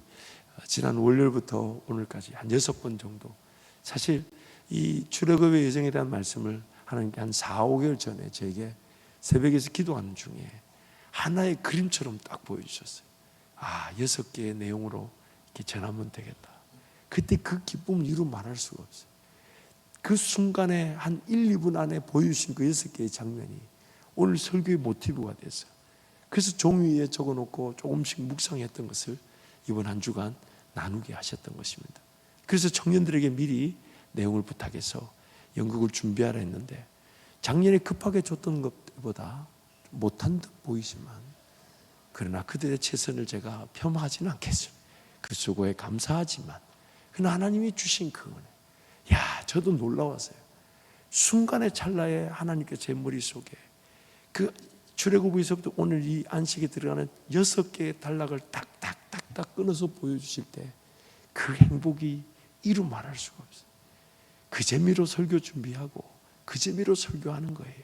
지난 월요일부터 오늘까지 한 6번 정도 사실 이 출애굽의 여정에 대한 말씀을 하나님께 한 4, 5개월 전에 저에게 새벽에서 기도하는 중에 하나의 그림처럼 딱 보여주셨어요. 6개의 내용으로 이렇게 전하면 되겠다. 그때 그 기쁨을 이루 말할 수가 없어요. 그 순간에 한 1, 2분 안에 보여주신 그 6개의 장면이 오늘 설교의 모티브가 됐어요. 그래서 종이 위에 적어놓고 조금씩 묵상했던 것을 이번 한 주간 나누게 하셨던 것입니다. 그래서 청년들에게 미리 내용을 부탁해서 연극을 준비하라 했는데 작년에 급하게 줬던 것보다 못한 듯 보이지만 그러나 그들의 최선을 제가 폄하하지는 않겠습니다. 그 수고에 감사하지만 그러나 하나님이 주신 그 은혜, 저도 놀라웠어요. 순간의 찰나에 하나님께서 제 머릿속에 그 출애굽에서부터 오늘 이 안식에 들어가는 6개의 단락을 딱딱딱딱 끊어서 보여주실 때 그 행복이 이루 말할 수가 없어요. 그 재미로 설교 준비하고 그 재미로 설교하는 거예요.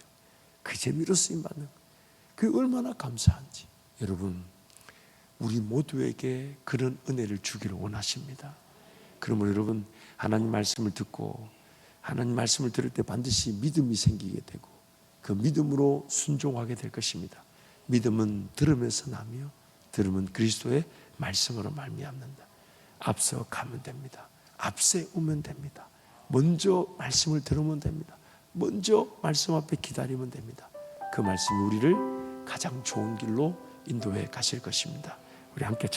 그 재미로 쓰임받는 거예요. 그게 얼마나 감사한지. 여러분, 우리 모두에게 그런 은혜를 주기를 원하십니다. 그러면 여러분, 하나님 말씀을 듣고 하나님 말씀을 들을 때 반드시 믿음이 생기게 되고 그 믿음으로 순종하게 될 것입니다. 믿음은 들으면서 나며 들으면 그리스도의 말씀으로 말미암는다. 앞서 가면 됩니다. 앞세 오면 됩니다. 먼저 말씀을 들으면 됩니다. 먼저 말씀 앞에 기다리면 됩니다. 그 말씀이 우리를 가장 좋은 길로 인도해 가실 것입니다. 우리 함께